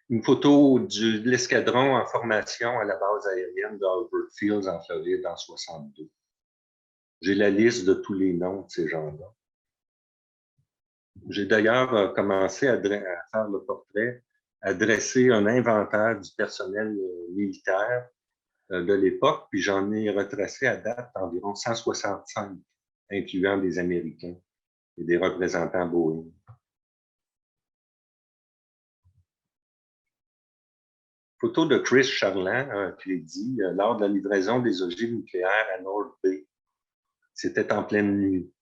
[SPEAKER 1] Une photo de l'escadron en formation à la base aérienne d'Albert Fields en Floride en 1962. J'ai la liste de tous les noms de ces gens-là. J'ai d'ailleurs commencé à faire le portrait, à dresser un inventaire du personnel militaire de l'époque, puis j'en ai retracé à date environ 165, incluant des Américains et des représentants Boeing. Photo de Chris Charland, crédit, lors de la livraison des ogives nucléaires à North Bay. C'était en pleine nuit.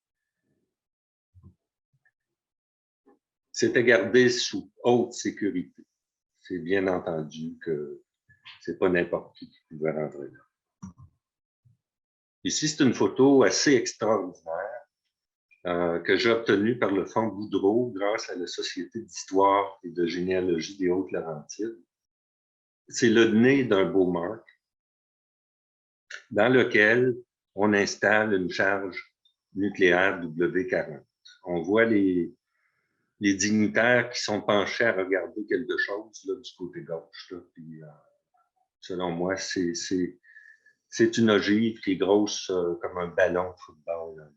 [SPEAKER 1] C'était gardé sous haute sécurité. C'est bien entendu que c'est pas n'importe qui pouvait rentrer là. Ici, c'est une photo assez extraordinaire que j'ai obtenue par le Fonds Boudreau grâce à la Société d'histoire et de généalogie des Hautes-Laurentides. C'est le nez d'un Beaumont dans lequel on installe une charge nucléaire W40. On voit les dignitaires qui sont penchés à regarder quelque chose là, du côté gauche. Là, puis, selon moi, c'est une ogive qui est grosse comme un ballon de football. Là.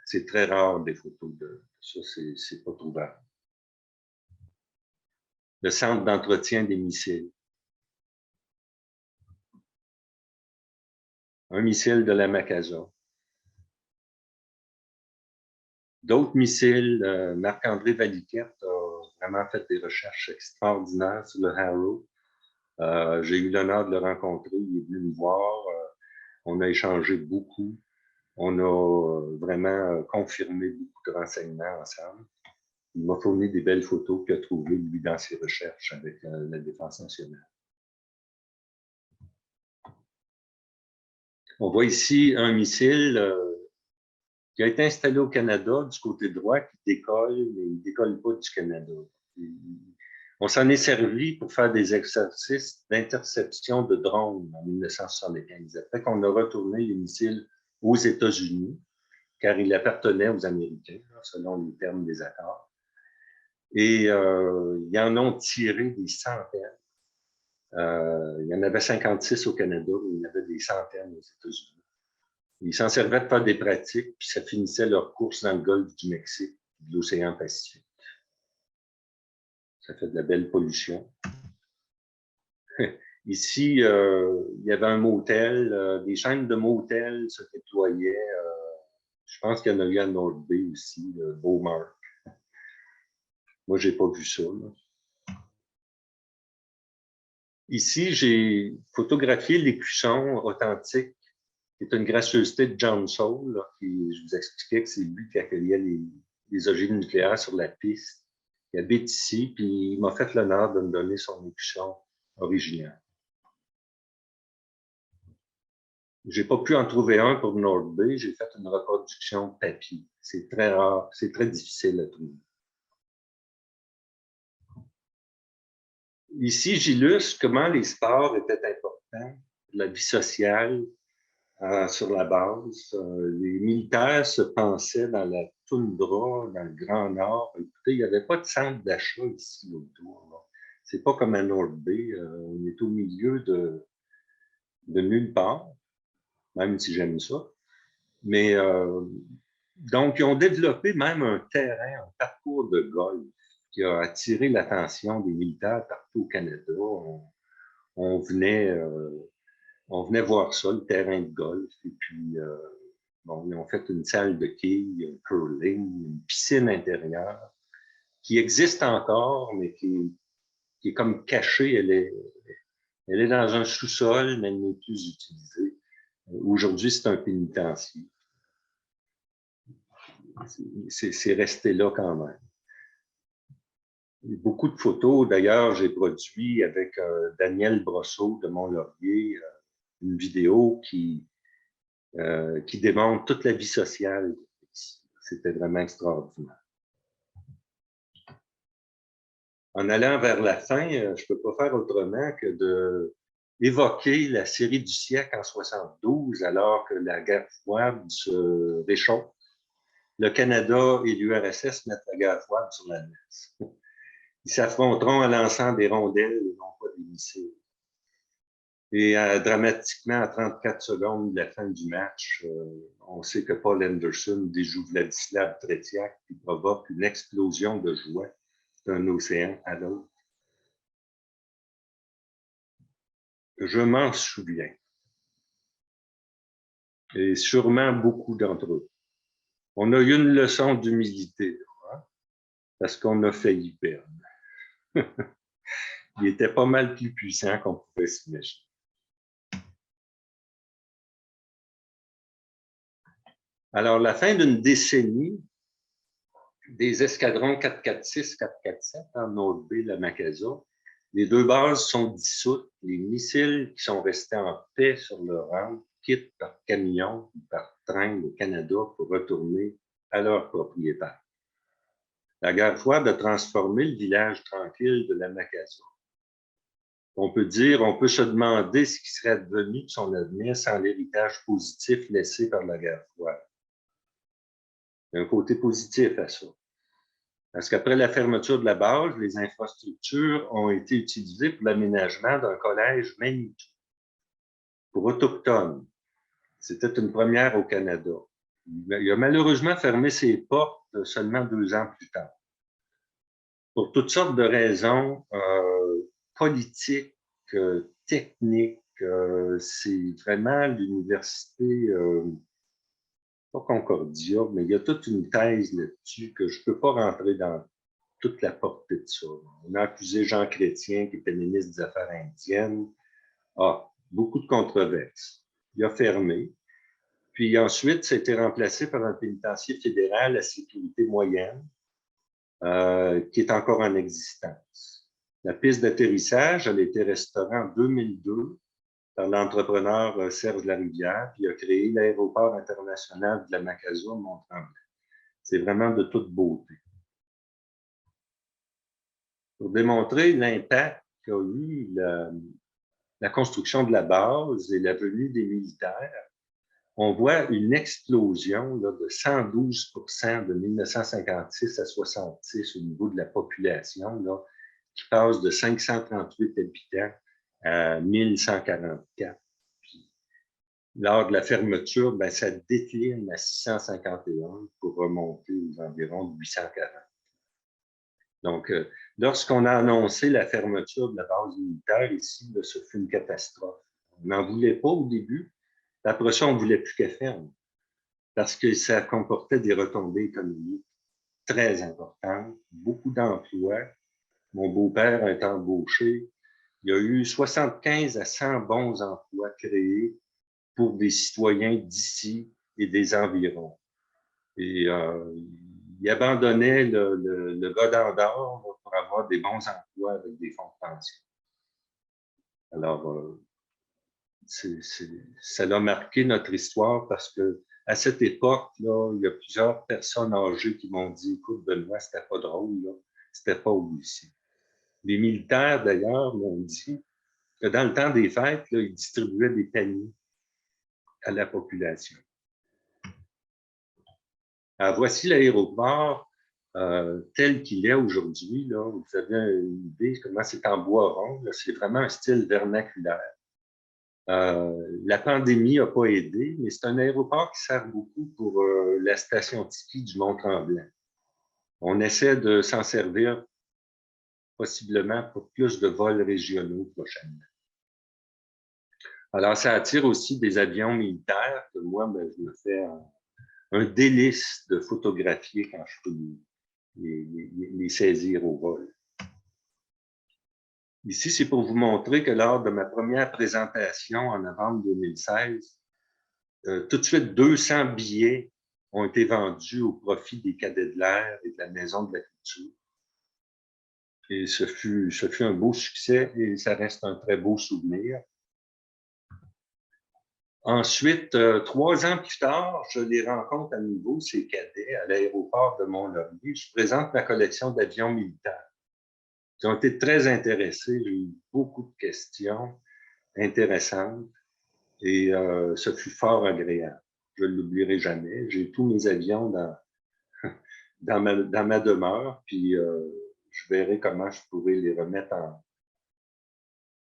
[SPEAKER 1] C'est très rare des photos de ça, c'est pas trouvable. Le centre d'entretien des missiles. Un missile de la Macasa. D'autres missiles, Marc-André Valiquette a vraiment fait des recherches extraordinaires sur le Harrow. J'ai eu l'honneur de le rencontrer, il est venu me voir. On a échangé beaucoup. On a vraiment confirmé beaucoup de renseignements ensemble. Il m'a fourni des belles photos qu'il a trouvées, lui, dans ses recherches avec la Défense nationale. On voit ici un missile qui a été installé au Canada du côté droit, qui décolle, mais il ne décolle pas du Canada. On s'en est servi pour faire des exercices d'interception de drones en 1975. Après qu'on a retourné les missiles aux États-Unis, car il appartenait aux Américains, selon les termes des accords. Et ils en ont tiré des centaines. Il y en avait 56 au Canada, mais il y en avait des centaines aux États-Unis. Ils s'en servaient de faire des pratiques, puis ça finissait leur course dans le golfe du Mexique, de l'océan Pacifique. Ça fait de la belle pollution. Ici, il y avait un motel, des chaînes de motels se déployaient. Je pense qu'il y en a eu à North Bay aussi, Beaumont. Moi, j'ai pas vu ça. Là. Ici, j'ai photographié l'écusson authentique, qui est une gracieuseté de John Saul, là, qui, je vous expliquais que c'est lui qui accueillait les ogives nucléaires sur la piste. Il habite ici, puis il m'a fait l'honneur de me donner son écusson original. J'ai pas pu en trouver un pour North Bay, j'ai fait une reproduction papier. C'est très rare, c'est très difficile à trouver. Ici, j'illustre comment les sports étaient importants, la vie sociale sur la base. Les militaires se pensaient dans la toundra, dans le Grand Nord. Écoutez, il n'y avait pas de centre d'achat ici autour. C'est pas comme à North Bay, on est au milieu de nulle part, même si j'aime ça. Mais donc, ils ont développé même un terrain, un parcours de golf qui a attiré l'attention des militaires partout au Canada. On venait voir ça, le terrain de golf, et puis bon, ils ont fait une salle de quilles, un curling, une piscine intérieure qui existe encore, mais qui est comme cachée. Elle est dans un sous-sol, mais elle n'est plus utilisée. Aujourd'hui, c'est un pénitencier. C'est resté là quand même. Beaucoup de photos, d'ailleurs, j'ai produit avec Daniel Brosseau de Mont-Laurier une vidéo qui démontre toute la vie sociale. C'était vraiment extraordinaire. En allant vers la fin, je ne peux pas faire autrement que d'évoquer la série du siècle en 72, alors que la guerre froide se réchauffe. Le Canada et l'URSS mettent la guerre froide sur la messe. Ils s'affronteront en lançant des rondelles et non pas des missiles. Et dramatiquement, à 34 secondes de la fin du match, on sait que Paul Anderson déjoue Vladislav Tretiak qui provoque une explosion de joie d'un océan à l'autre. Je m'en souviens. Et sûrement beaucoup d'entre eux. On a eu une leçon d'humilité, hein, parce qu'on a failli perdre. Il était pas mal plus puissant qu'on pouvait s'imaginer. Alors, la fin d'une décennie, des escadrons 446, 447 en Nord Bay, la Macasa, les deux bases sont dissoutes. Les missiles qui sont restés en paix sur leur rang quittent par camion ou par train le Canada pour retourner à leur propriétaire. La guerre froide a transformé le village tranquille de la Macasa. On peut se demander ce qui serait devenu de son avenir sans l'héritage positif laissé par la guerre froide. Il y a un côté positif à ça. Parce qu'après la fermeture de la base, les infrastructures ont été utilisées pour l'aménagement d'un collège Manitou pour autochtones. C'était une première au Canada. Il a malheureusement fermé ses portes seulement 2 ans plus tard. Pour toutes sortes de raisons politiques, techniques, c'est vraiment l'université, pas Concordia, mais il y a toute une thèse là-dessus que je ne peux pas rentrer dans toute la portée de ça. On a accusé Jean Chrétien, qui était ministre des Affaires indiennes. Beaucoup de controverses. Il a fermé. Puis ensuite, ça a été remplacé par un pénitencier fédéral à sécurité moyenne, qui est encore en existence. La piste d'atterrissage, elle a été restaurée en 2002 par l'entrepreneur Serge Larivière, puis il a créé l'aéroport international de la Macasa, Mont-Tremblant. C'est vraiment de toute beauté. Pour démontrer l'impact qu'a eu la construction de la base et la venue des militaires, on voit une explosion là, de 112 % de 1956 à 1966 au niveau de la population, là, qui passe de 538 habitants à 1144. Puis, lors de la fermeture, ben, ça décline à 651 pour remonter aux environs de 840. Donc, lorsqu'on a annoncé la fermeture de la base militaire ici, là, ce fut une catastrophe. On n'en voulait pas au début. Après ça, on ne voulait plus qu'elle ferme parce que ça comportait des retombées économiques très importantes, beaucoup d'emplois. Mon beau-père a été embauché. Il y a eu 75 à 100 bons emplois créés pour des citoyens d'ici et des environs. Et il abandonnait le Godard d'or pour avoir des bons emplois avec des fonds de pension. Alors, ça a marqué notre histoire parce que à cette époque-là, il y a plusieurs personnes âgées qui m'ont dit « Écoute, Benoît, c'était pas drôle, là. C'était pas où ici. » Les militaires, d'ailleurs, m'ont dit que dans le temps des fêtes, là, ils distribuaient des paniers à la population. Alors, voici l'aéroport tel qu'il est aujourd'hui. Vous avez une idée de comment c'est en bois rond. C'est vraiment un style vernaculaire. La pandémie n'a pas aidé, mais c'est un aéroport qui sert beaucoup pour la station de ski du Mont-Tremblant. On essaie de s'en servir possiblement pour plus de vols régionaux prochainement. Alors, ça attire aussi des avions militaires que moi, ben, je me fais un délice de photographier quand je peux les saisir au vol. Ici, c'est pour vous montrer que lors de ma première présentation en novembre 2016, tout de suite, 200 billets ont été vendus au profit des Cadets de l'Air et de la Maison de la Culture. Et ce fut un beau succès et ça reste un très beau souvenir. Ensuite, 3 ans plus tard, je les rencontre à nouveau, ces cadets, à l'aéroport de Mont-Laurier. Je présente ma collection d'avions militaires. Ils ont été très intéressés. J'ai eu beaucoup de questions intéressantes et ce fut fort agréable. Je ne l'oublierai jamais. J'ai tous mes avions dans ma demeure, puis je verrai comment je pourrais les remettre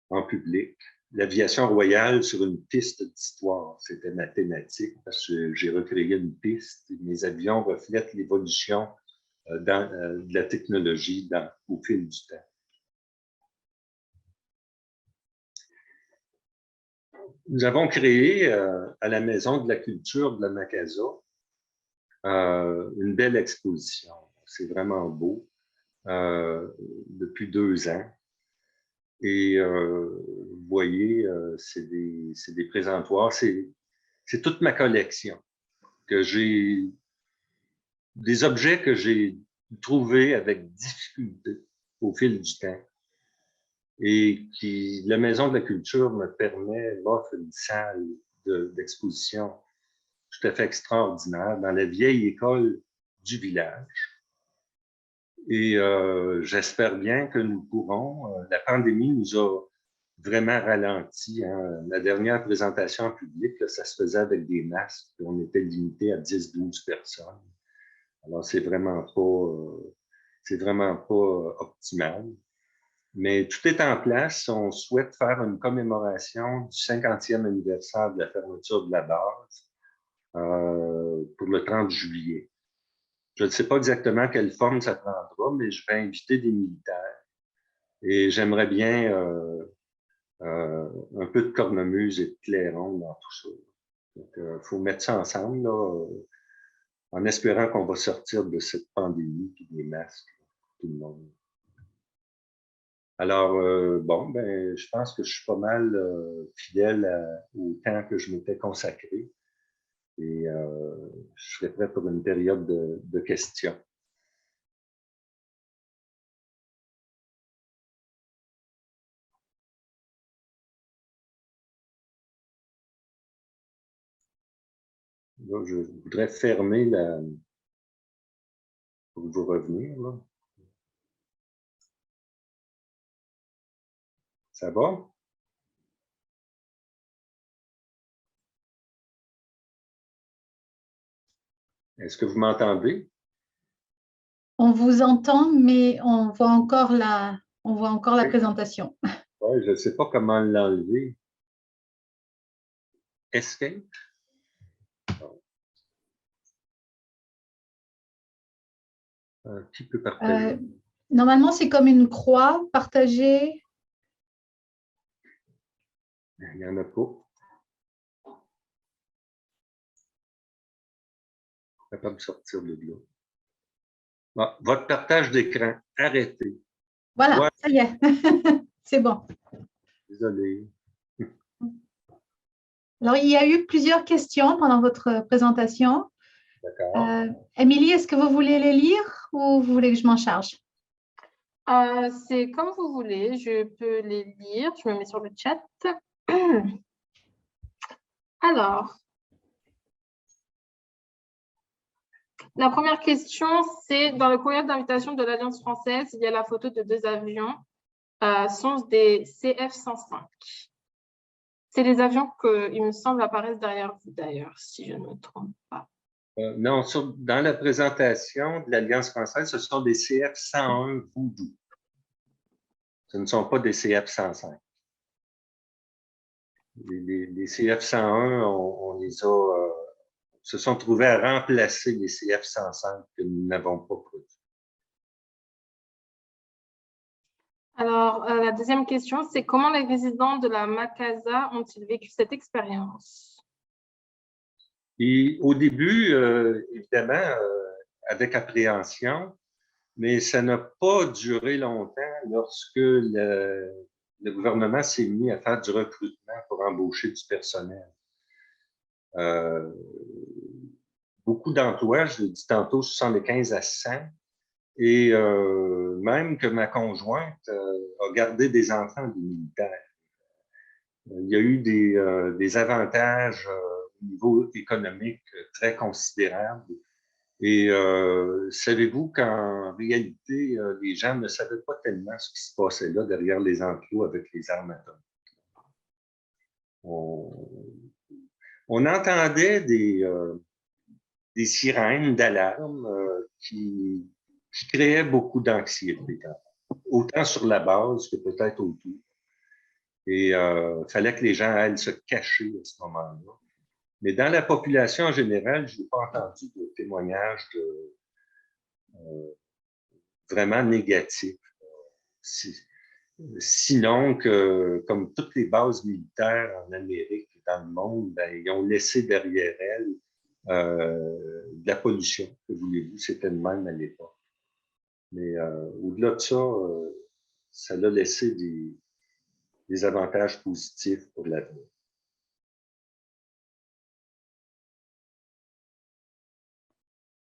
[SPEAKER 1] en public. L'aviation royale sur une piste d'histoire, c'était ma thématique parce que j'ai recréé une piste. Mes avions reflètent l'évolution de la technologie au fil du temps. Nous avons créé à la Maison de la Culture de la Macasa une belle exposition. C'est vraiment beau. Depuis 2 ans. Et vous voyez, c'est des présentoirs. C'est toute ma collection que j'ai, des objets que j'ai trouvés avec difficulté au fil du temps et qui, la Maison de la Culture m'offre une salle d'exposition tout à fait extraordinaire dans la vieille école du village. Et j'espère bien que nous pourrons. La pandémie nous a vraiment ralenti. Hein. La dernière présentation en public, là, ça se faisait avec des masques. On était limité à 10-12 personnes. Alors, c'est vraiment pas optimal. Mais tout est en place. On souhaite faire une commémoration du 50e anniversaire de la fermeture de la base pour le 30 juillet. Je ne sais pas exactement quelle forme ça prendra, mais je vais inviter des militaires. Et j'aimerais bien un peu de cornemuse et de clairon dans tout ça. Donc, faut mettre ça ensemble, là, en espérant qu'on va sortir de cette pandémie et des masques pour tout le monde. Alors, bon, ben, je pense que je suis pas mal fidèle au temps que je m'étais consacré et je serai prêt pour une période de questions. Là, je voudrais fermer pour vous revenir. Là. Ça va? Est-ce que vous m'entendez?
[SPEAKER 2] On vous entend, mais on voit encore la
[SPEAKER 1] Oui.
[SPEAKER 2] présentation.
[SPEAKER 1] Ouais, je ne sais pas comment l'enlever. Escape? Un petit peu partager.
[SPEAKER 2] Normalement, c'est comme une croix partagée.
[SPEAKER 1] Il n'y en a pas. Capable de sortir de là. Bon, votre partage d'écran, arrêtez.
[SPEAKER 2] Voilà,
[SPEAKER 1] Ouais.
[SPEAKER 2] ça y est. C'est bon.
[SPEAKER 1] Désolé.
[SPEAKER 2] Alors, il y a eu plusieurs questions pendant votre présentation.
[SPEAKER 1] D'accord.
[SPEAKER 2] Émilie, est-ce que vous voulez les lire ou vous voulez que je m'en charge?
[SPEAKER 3] C'est comme vous voulez, je peux les lire. Je me mets sur le chat. Alors, la première question, c'est dans le courriel d'invitation de l'Alliance française, il y a la photo de 2 avions. Sont des CF-105. C'est les avions que, il me semble, apparaissent derrière vous d'ailleurs, si je ne me trompe pas.
[SPEAKER 1] Non, dans la présentation de l'Alliance française, ce sont des CF-101 Voodoo. Ce ne sont pas des CF-105. Les CF-101, on les a, se sont trouvés à remplacer les CF-105 que nous n'avons pas produits.
[SPEAKER 3] Alors, la deuxième question, c'est comment les résidents de la Macasa ont-ils vécu cette expérience?
[SPEAKER 1] Et au début, évidemment, avec appréhension, mais ça n'a pas duré longtemps lorsque le gouvernement s'est mis à faire du recrutement pour embaucher du personnel. Euh, beaucoup d'emplois, je l'ai dit tantôt, 75 à 100. Et même que ma conjointe a gardé des enfants des militaires. Il y a eu des avantages au niveau économique très considérables. Et savez-vous qu'en réalité, les gens ne savaient pas tellement ce qui se passait là derrière les enclos avec les armes atomiques. On entendait des sirènes d'alarme qui créaient beaucoup d'anxiété, autant sur la base que peut-être autour. Et il fallait que les gens aillent se cacher à ce moment-là. Mais dans la population en général, je n'ai pas entendu de témoignages vraiment négatifs. Sinon que, comme toutes les bases militaires en Amérique et dans le monde, ben, ils ont laissé derrière elles de la pollution. Que voulez-vous, c'était le même à l'époque. Mais au-delà de ça, ça a laissé des avantages positifs pour l'avenir.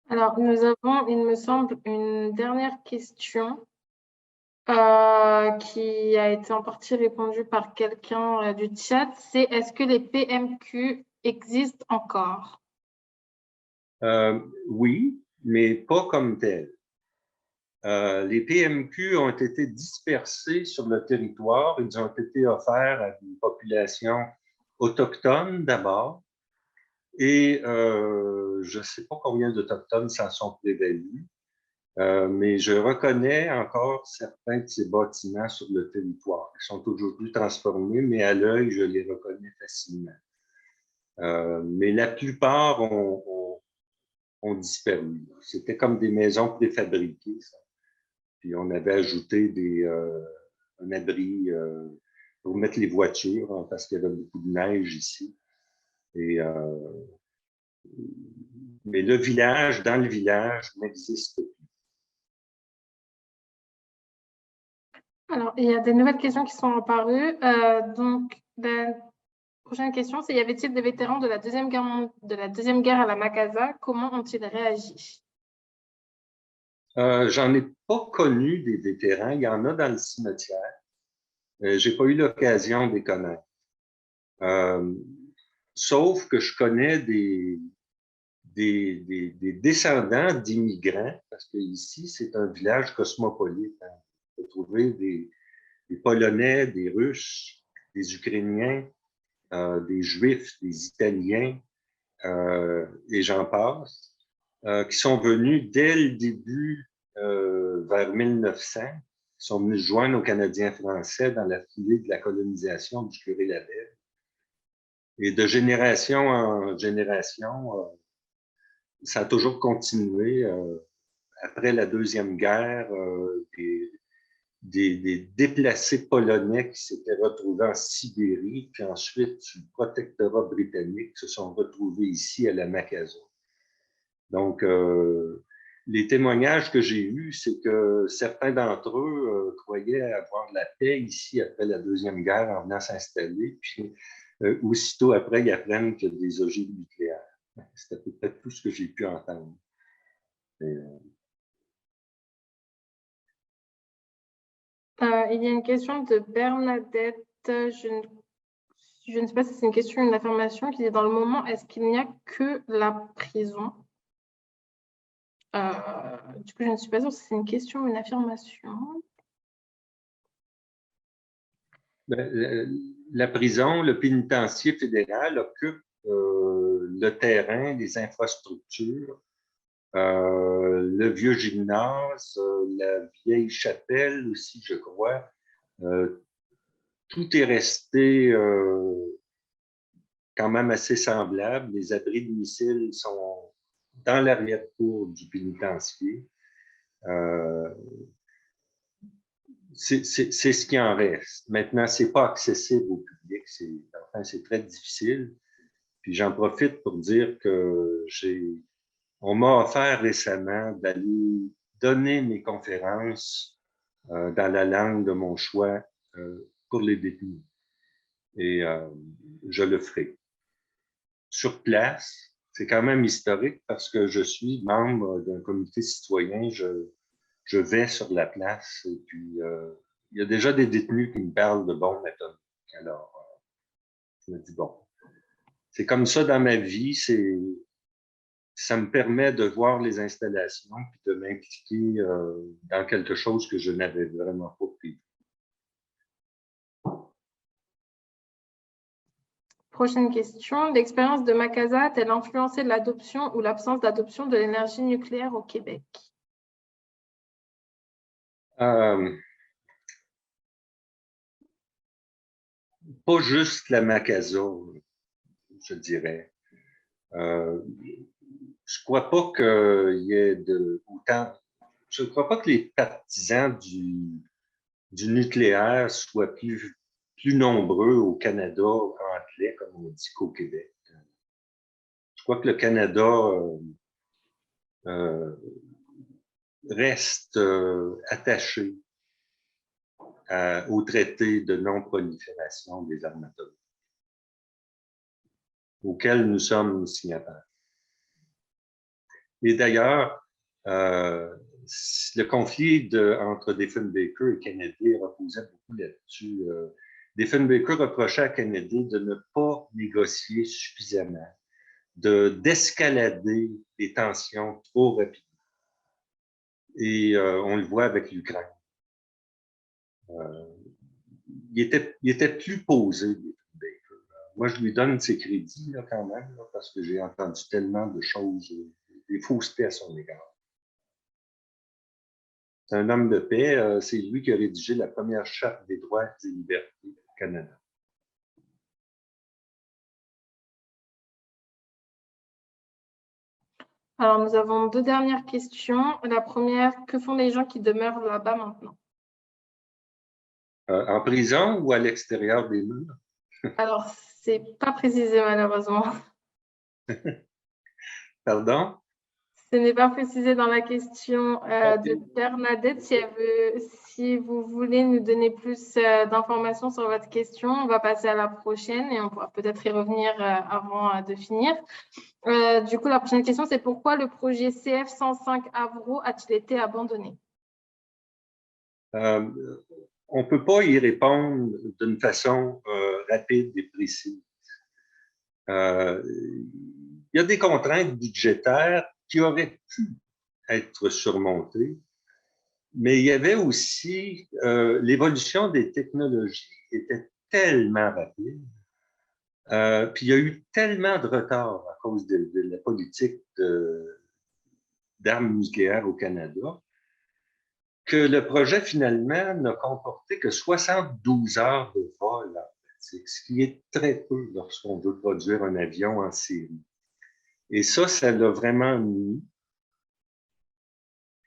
[SPEAKER 3] Alors, nous avons, il me semble, une dernière question qui a été en partie répondue par quelqu'un du chat. C'est est-ce que les PMQ existent encore?
[SPEAKER 1] Oui, mais pas comme tels. Les PMQ ont été dispersés sur le territoire. Ils ont été offerts à des populations autochtones d'abord. Et je ne sais pas combien d'Autochtones s'en sont prévalus, mais je reconnais encore certains de ces bâtiments sur le territoire. Ils sont aujourd'hui transformés, mais à l'œil, je les reconnais facilement. Mais la plupart ont disparu. C'était comme des maisons préfabriquées, ça. Puis on avait ajouté un abri pour mettre les voitures, hein, parce qu'il y avait beaucoup de neige ici. Et, mais le village, dans le village, n'existe plus.
[SPEAKER 3] Alors, il y a des nouvelles questions qui sont apparues. Donc, la prochaine question, c'est y avait-il des vétérans de la Deuxième Guerre à la Macasa? Comment ont-ils réagi?
[SPEAKER 1] J'en ai pas connu des vétérans. Il y en a dans le cimetière. J'ai pas eu l'occasion de les connaître. Sauf que je connais des descendants d'immigrants, parce que ici, c'est un village cosmopolite. Hein. On peut trouver des Polonais, des Russes, des Ukrainiens, des Juifs, des Italiens, et j'en passe, qui sont venus dès le début, vers 1900, qui sont venus se joindre aux Canadiens français dans la foulée de la colonisation du Curé-Labelle. Et de génération en génération, ça a toujours continué. Après la Deuxième Guerre, des déplacés polonais qui s'étaient retrouvés en Sibérie, puis ensuite, sous le protectorat britannique, se sont retrouvés ici à la Macasa. Donc, les témoignages que j'ai eus, c'est que certains d'entre eux croyaient avoir de la paix ici après la Deuxième Guerre en venant s'installer, puis aussitôt après, ils apprennent qu'il y a des ogives nucléaires. C'est à peu près tout ce que j'ai pu entendre. Et,
[SPEAKER 3] il y a une question de Bernadette. Je ne sais pas si c'est une question ou une affirmation qui dit dans le moment, est-ce qu'il n'y a que la prison? Du coup, je ne suis pas sûre si c'est une question ou une affirmation.
[SPEAKER 1] La prison, le pénitencier fédéral occupe le terrain, les infrastructures, le vieux gymnase, la vieille chapelle aussi, je crois. Tout est resté quand même assez semblable. Les abris de missiles sont dans l'arrière-cour du pénitencier. C'est ce qui en reste. Maintenant, ce n'est pas accessible au public. C'est très difficile. Puis j'en profite pour dire que on m'a offert récemment d'aller donner mes conférences dans la langue de mon choix pour les détenus. Et je le ferai. Sur place, c'est quand même historique parce que je suis membre d'un comité citoyen. Je vais sur la place et puis il y a déjà des détenus qui me parlent de bons méthodes. Alors, je me dis, bon, c'est comme ça dans ma vie, ça me permet de voir les installations puis de m'impliquer dans quelque chose que je n'avais vraiment pas prévu.
[SPEAKER 3] Prochaine question. L'expérience de Macasa a-t-elle influencé l'adoption ou l'absence d'adoption de l'énergie nucléaire au Québec?
[SPEAKER 1] Pas juste la Macasa, je dirais. Je crois pas qu'il y ait autant. Je ne crois pas que les partisans du nucléaire soient plus nombreux au Canada anglais, comme on dit, qu'au Québec. Je crois que le Canada reste attaché au traité de non-prolifération des armes atomiques, auquel nous sommes signataires. Et d'ailleurs, le conflit entre Diefenbaker et Kennedy reposait beaucoup là-dessus. Diefenbaker reprochait à Kennedy de ne pas négocier suffisamment, d'escalader les tensions trop rapidement. Et on le voit avec l'Ukraine. Il était plus posé, Diefenbaker. Moi, je lui donne ses crédits là, quand même, là, parce que j'ai entendu tellement de choses, des faussetés à son égard. C'est un homme de paix. C'est lui qui a rédigé la première charte des droits et libertés au Canada.
[SPEAKER 3] Alors, nous avons deux dernières questions. La première, que font les gens qui demeurent là-bas maintenant?
[SPEAKER 1] En prison ou à l'extérieur des murs?
[SPEAKER 3] Alors, c'est pas précisé malheureusement.
[SPEAKER 1] Pardon?
[SPEAKER 3] Ce n'est pas précisé dans la question de Bernadette. Si vous voulez nous donner plus d'informations sur votre question, on va passer à la prochaine et on pourra peut-être y revenir avant de finir. Du coup, la prochaine question, c'est pourquoi le projet CF105 Avro a-t-il été abandonné?
[SPEAKER 1] On ne peut pas y répondre d'une façon rapide et précise. Il y a des contraintes budgétaires qui auraient pu être surmontées, mais il y avait aussi l'évolution des technologies était tellement rapide, puis il y a eu tellement de retard à cause de la politique d'armes nucléaires au Canada que le projet, finalement, n'a comporté que 72 heures de vol en pratique, ce qui est très peu lorsqu'on veut produire un avion en série. Et ça l'a vraiment nuit.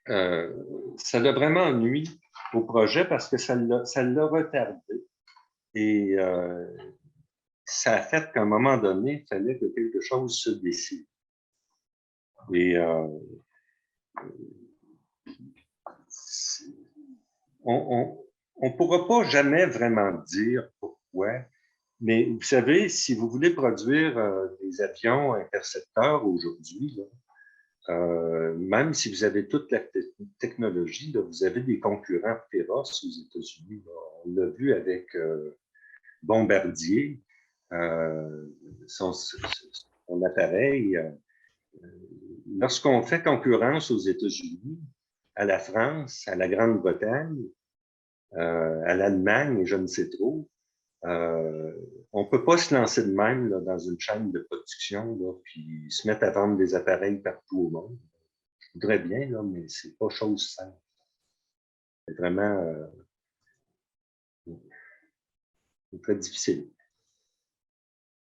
[SPEAKER 1] Ça l'a vraiment nuit au projet parce que ça l'a retardé. Et ça a fait qu'à un moment donné, il fallait que quelque chose se décide. Et on ne pourra pas jamais vraiment dire pourquoi, mais vous savez, si vous voulez produire des avions intercepteurs aujourd'hui, même si vous avez toute la technologie, là, vous avez des concurrents féroces aux États-Unis. On l'a vu avec Bombardier, son appareil. Lorsqu'on fait concurrence aux États-Unis, à la France, à la Grande-Bretagne, à l'Allemagne et je ne sais trop, on ne peut pas se lancer de même là, dans une chaîne de production là, puis se mettre à vendre des appareils partout au monde. Je voudrais bien, là, mais ce n'est pas chose simple. C'est vraiment très difficile.